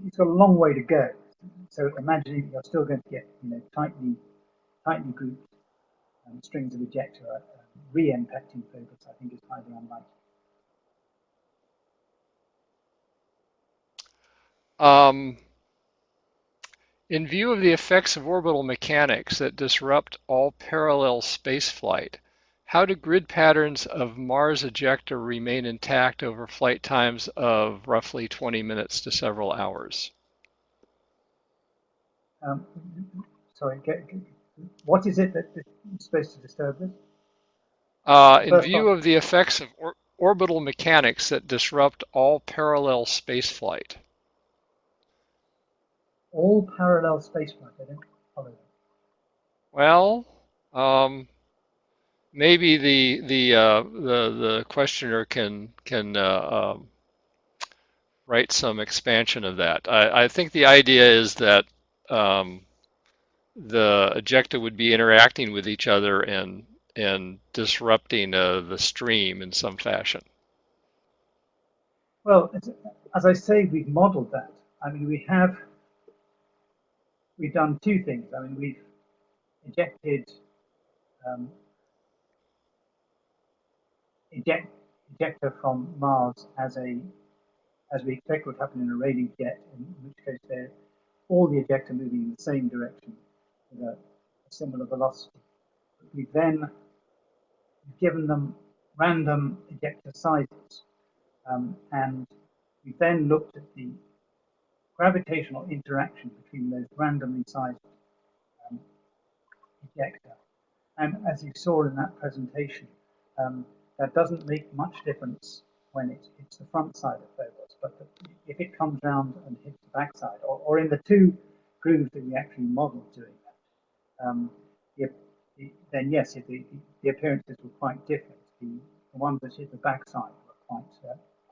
it's got a long way to go. So imagining you're still going to get, you know, tightly grouped strings of ejecta re-impacting Phobos, I think is highly unlikely. Um, in view of the effects of orbital mechanics that disrupt all parallel spaceflight, how do grid patterns of Mars ejecta remain intact over flight times of roughly 20 minutes to several hours? Um, sorry, what is it that is supposed to disturb this? The In first part, view of the effects of orbital mechanics that disrupt all parallel spaceflight. all parallel spaceflight. I don't follow that. Well, um, maybe the questioner can write some expansion of that. I think the idea is that um, the ejecta would be interacting with each other and disrupting the stream in some fashion. Well, as I say, we've modelled that. I mean, we've done two things. I mean, we've ejected um, ejecta from Mars as we expect would happen in a rayleigh jet, in which case they're all the ejecta moving in the same direction with a similar velocity. We've then given them random ejecta sizes, and we then looked at the gravitational interaction between those randomly sized um, ejecta. And as you saw in that presentation, that doesn't make much difference when it hits the front side of Phobos, but if it comes round and hits the backside, or in the two grooves that we actually modeled doing that, then yes, the appearances were quite different. The ones that hit the backside were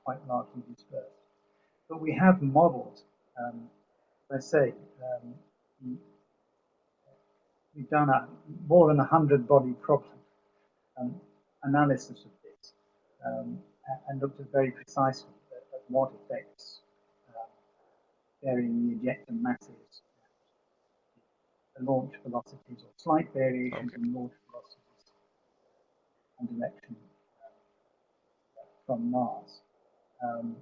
quite largely dispersed. But we have modeled, let's say, we've done more than 100 body problem um, analysis of this um, and looked at very precisely at what effects varying the ejecta masses, the launch velocities, or slight variations Okay. in launch velocities and direction from Mars. Um,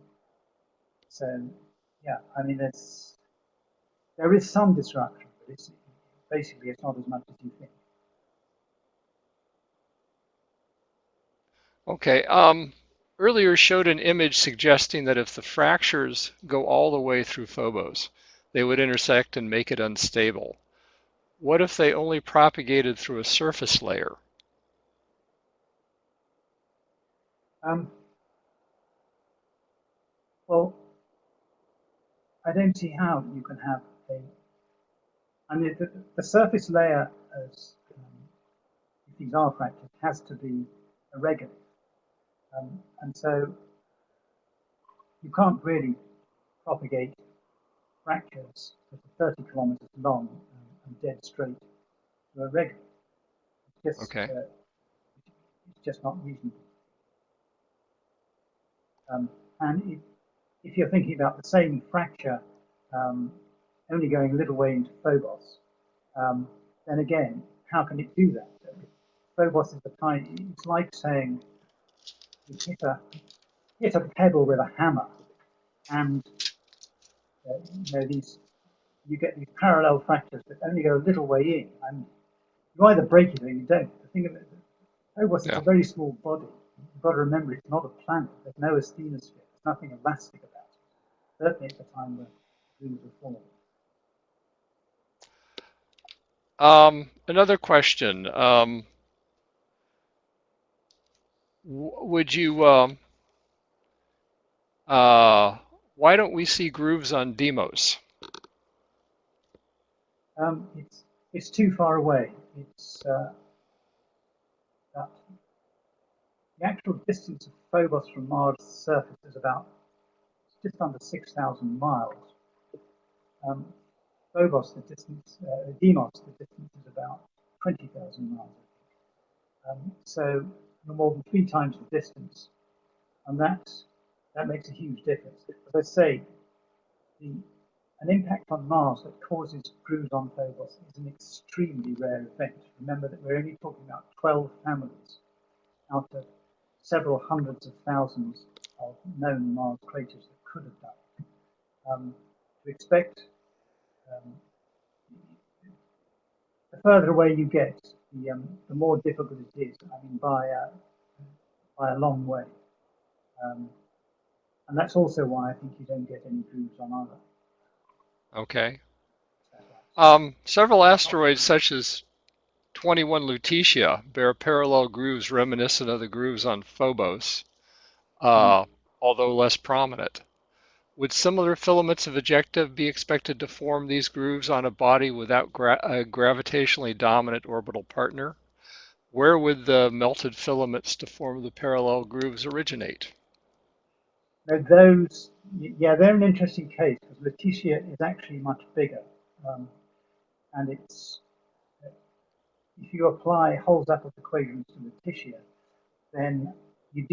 so, yeah, I mean, there is some disruption, but it's not as much as you think. Okay. Earlier showed an image suggesting that if the fractures go all the way through Phobos, they would intersect and make it unstable. What if they only propagated through a surface layer? Well, I don't see how you can have a. I mean, the surface layer, as if these are fractures, has to be irregular, and so you can't really propagate fractures that are 30 kilometers long and dead straight to a regular. Okay. It's just not reasonable. And if you're thinking about the same fracture only going a little way into Phobos, then again, how can it do that? Phobos is a tiny. It's like saying you hit a pebble with a hammer, and you get these parallel fractures that only go a little way in, and you either break it or you don't. The thing of it, Phobos is Yeah. a very small body. You've got to remember it's not a planet. There's no asthenosphere. There's nothing elastic about it. Certainly at the time when rings were formed. Another question. Would you, why don't we see grooves on Deimos? It's too far away. It's the actual distance of Phobos from Mars' surface is about just under 6,000 miles. Phobos, the distance, Deimos, the distance is about 20,000 miles. So more than 3 times the distance, and that makes a huge difference. As I say, an impact on Mars that causes grooves on Phobos is an extremely rare event. Remember that we're only talking about 12 families out of several hundreds of thousands of known Mars craters that could have done. To expect the further away you get, the more difficult it is. I mean, by a long way. And that's also why I think you don't get any grooves on either. Okay. Several asteroids, such as 21 Lutetia, bear parallel grooves reminiscent of the grooves on Phobos, although less prominent. Would similar filaments of ejecta be expected to form these grooves on a body without a gravitationally dominant orbital partner? Where would the melted filaments to form the parallel grooves originate? Now those, yeah, they're an interesting case because Lutetia is actually much bigger. And if you apply Hol's-Apple equations to Lutetia, then you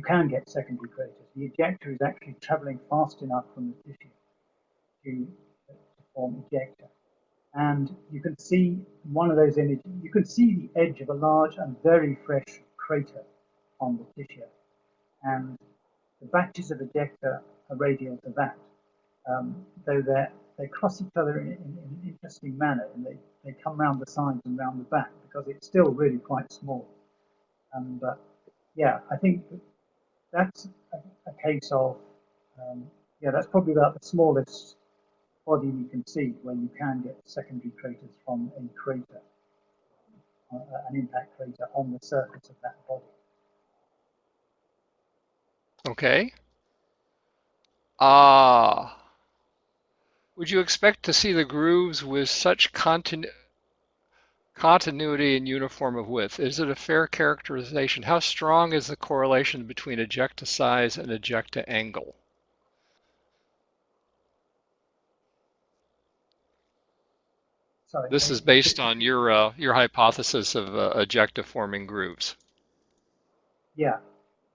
can get secondary craters. The ejecta is actually traveling fast enough from Lutetia to form ejecta. And you can see one of those images, you can see the edge of a large and very fresh crater on Lutetia. And the batches of ejecta are radial to that, though they cross each other in an interesting manner, and they come round the sides and round the back because it's still really quite small. But yeah, I think that's a case of that's probably about the smallest body we can see where you can get secondary craters from a crater, an impact crater on the surface of that body. Okay. Would you expect to see the grooves with such continuity and uniform of width? Is it a fair characterization? How strong is the correlation between ejecta size and ejecta angle? Sorry. This is based on your hypothesis of ejecta forming grooves. Yeah.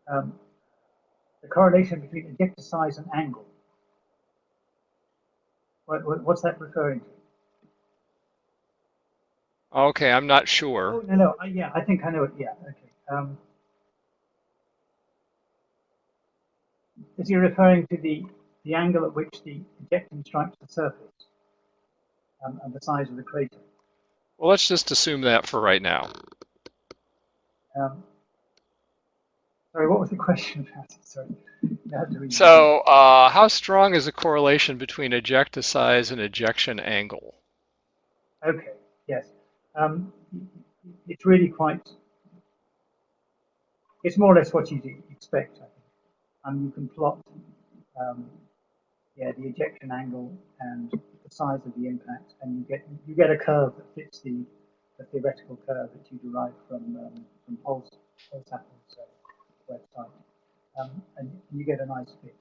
The correlation between ejecta size and angle. What's that referring to? Okay, I'm not sure. Oh, no. Yeah, I think I know it. Yeah, okay. Is he referring to the angle at which the ejectum strikes the surface and the size of the crater? Well, let's just assume that for right now. Sorry, what was the question about it? Sorry. So, how strong is the correlation between ejecta size and ejection angle? Okay, yes. It's really quite, it's more or less what you'd expect, I think. You can plot, yeah, the ejection angle and the size of the impact, and you get a curve that fits the theoretical curve that you derive from Apple's website, and you get a nice fit.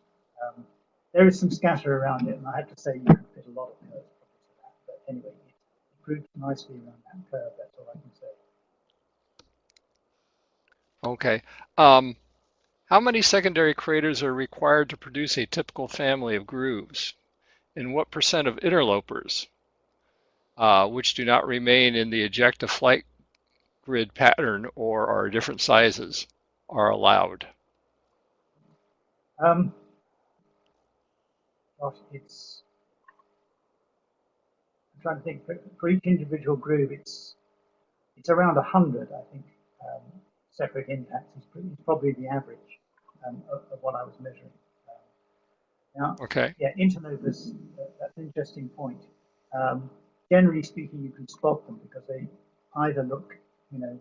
There is some scatter around it, and I have to say you can fit a lot of curves to that. But anyway, it groups nicely around that curve. That's all I can say. Okay. How many secondary craters are required to produce a typical family of grooves? And what percent of interlopers, which do not remain in the ejecta flight grid pattern or are different sizes, are allowed? Gosh, I'm trying to think. For each individual groove, it's around 100, I think. Separate impacts is probably the average of what I was measuring. Now, Okay. yeah, interlopers, that's an interesting point. Generally speaking, you can spot them because they either look, you know,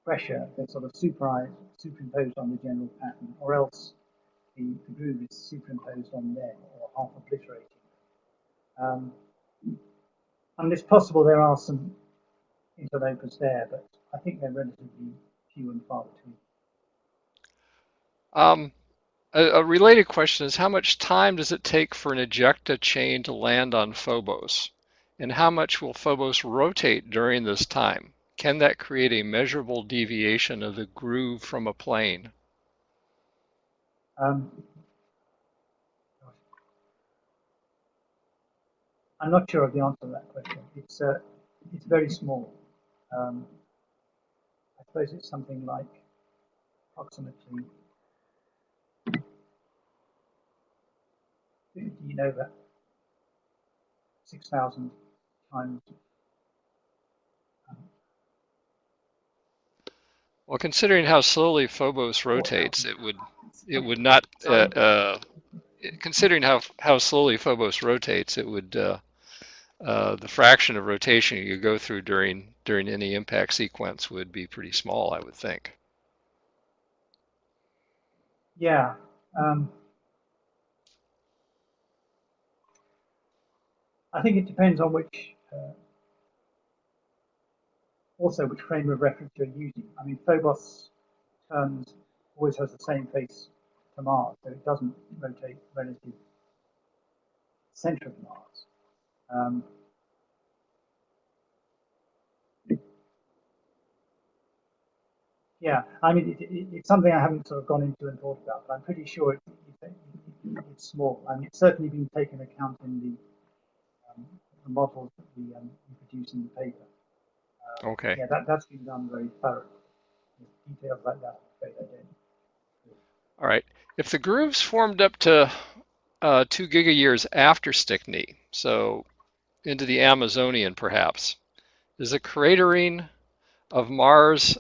fresher, they're sort of superimposed on the general pattern, or else the groove is superimposed on them or half obliterated. And it's possible there are some interlopers there, but I think they're relatively few and far between. A related question is, how much time does it take for an ejecta chain to land on Phobos? And how much will Phobos rotate during this time? Can that create a measurable deviation of the groove from a plane? I'm not sure of the answer to that question. It's very small. I suppose it's something like approximately 15 over 6,000 times. Well, considering how slowly Phobos rotates, it would not. Considering how slowly Phobos rotates, it would the fraction of rotation you go through during any impact sequence would be pretty small, I would think. Yeah. I think it depends on which frame of reference you're using. I mean, Phobos always has the same face to Mars, so it doesn't rotate relative center of Mars. Yeah, I mean, it's something I haven't sort of gone into and thought about, but I'm pretty sure it's small. I mean, it's certainly been taken account in the models that we produce in the paper. Okay. Yeah, that's been done very thoroughly. Details like that, I don't. All right. If the grooves formed up to 2 gigayears after Stickney, so into the Amazonian perhaps, is the cratering of Mars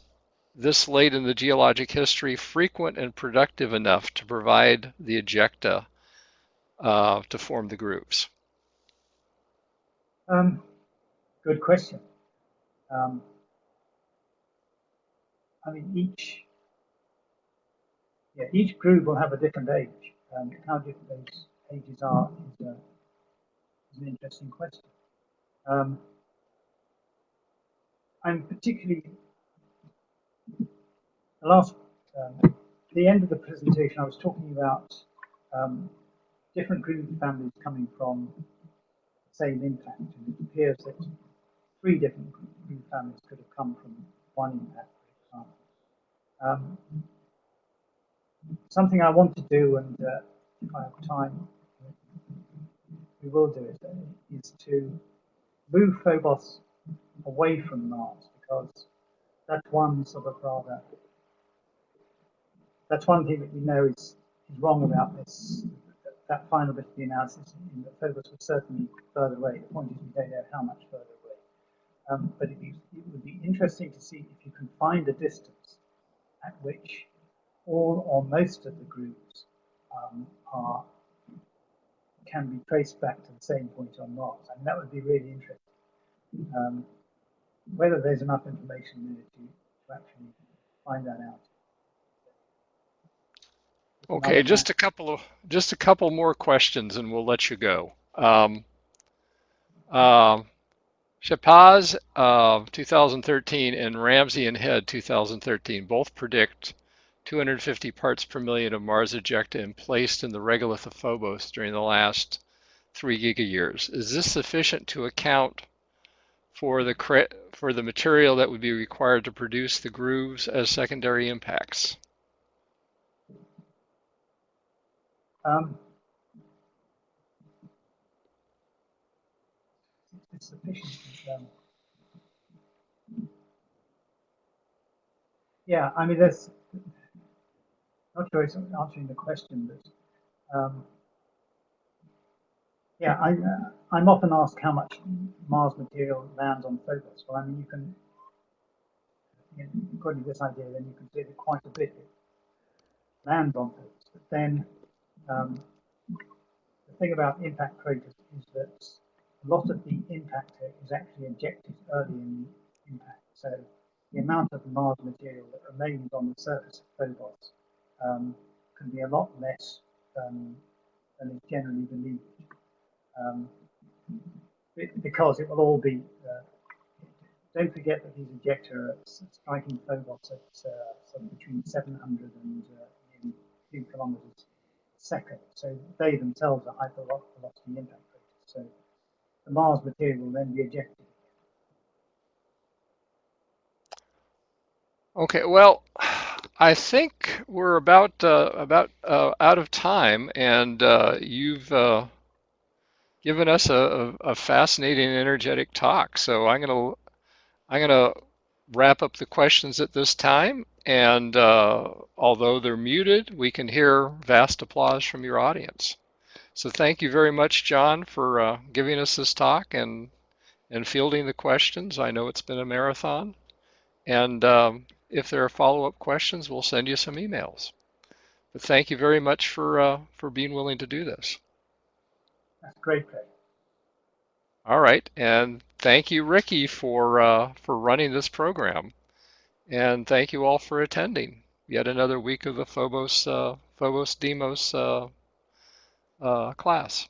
this late in the geologic history frequent and productive enough to provide the ejecta to form the grooves? Good question. I mean, each groove will have a different age. How different those ages are is an interesting question. I'm particularly the end of the presentation. I was talking about different groove families coming from the same impact, and it appears that 3 different groove families could have come from one impact, for example. Something I want to do, and if I have time, we will do it, is to move Phobos away from Mars, because that's one sort of rather, that's one thing that we know is wrong about this, that final bit of the analysis, in that Phobos was certainly further away. The point is we don't know how much further away. But it would be interesting to see if you can find a distance at which all or most of the grooves can be traced back to the same point on Mars. I mean, that would be really interesting. Whether there's enough information there to actually find that out. Okay, just a couple more questions, and we'll let you go. Um, Shapaz 2013 and Ramsey and Head 2013 both predict 250 parts per million of Mars ejecta and placed in the regolith of Phobos during the last 3 gigayears. Is this sufficient to account for the material that would be required to produce the grooves as secondary impacts? It's sufficient. Yeah, I mean, there's not sure it's answering the question, but yeah, I'm often asked how much Mars material lands on Phobos. Well, I mean, according to this idea, then you can see that quite a bit lands on Phobos. But then the thing about impact craters is that a lot of the impact is actually ejected early in the impact. So the amount of Mars material that remains on the surface of Phobos can be a lot less than is generally believed. Because it will all be. Don't forget that these ejecta are striking Phobos at sort of between 700 and maybe 2 kilometers a second. So they themselves are hypervelocity impact craters. So the Mars material will then be ejected. Okay, well, I think we're about out of time, and you've given us a fascinating, energetic talk. So I'm gonna wrap up the questions at this time, and although they're muted, we can hear vast applause from your audience. So thank you very much, John, for giving us this talk and fielding the questions. I know it's been a marathon, and if there are follow-up questions, we'll send you some emails. But thank you very much for being willing to do this. That's great, Craig. All right, and thank you, Ricky, for running this program, and thank you all for attending yet another week of the Phobos Deimos class.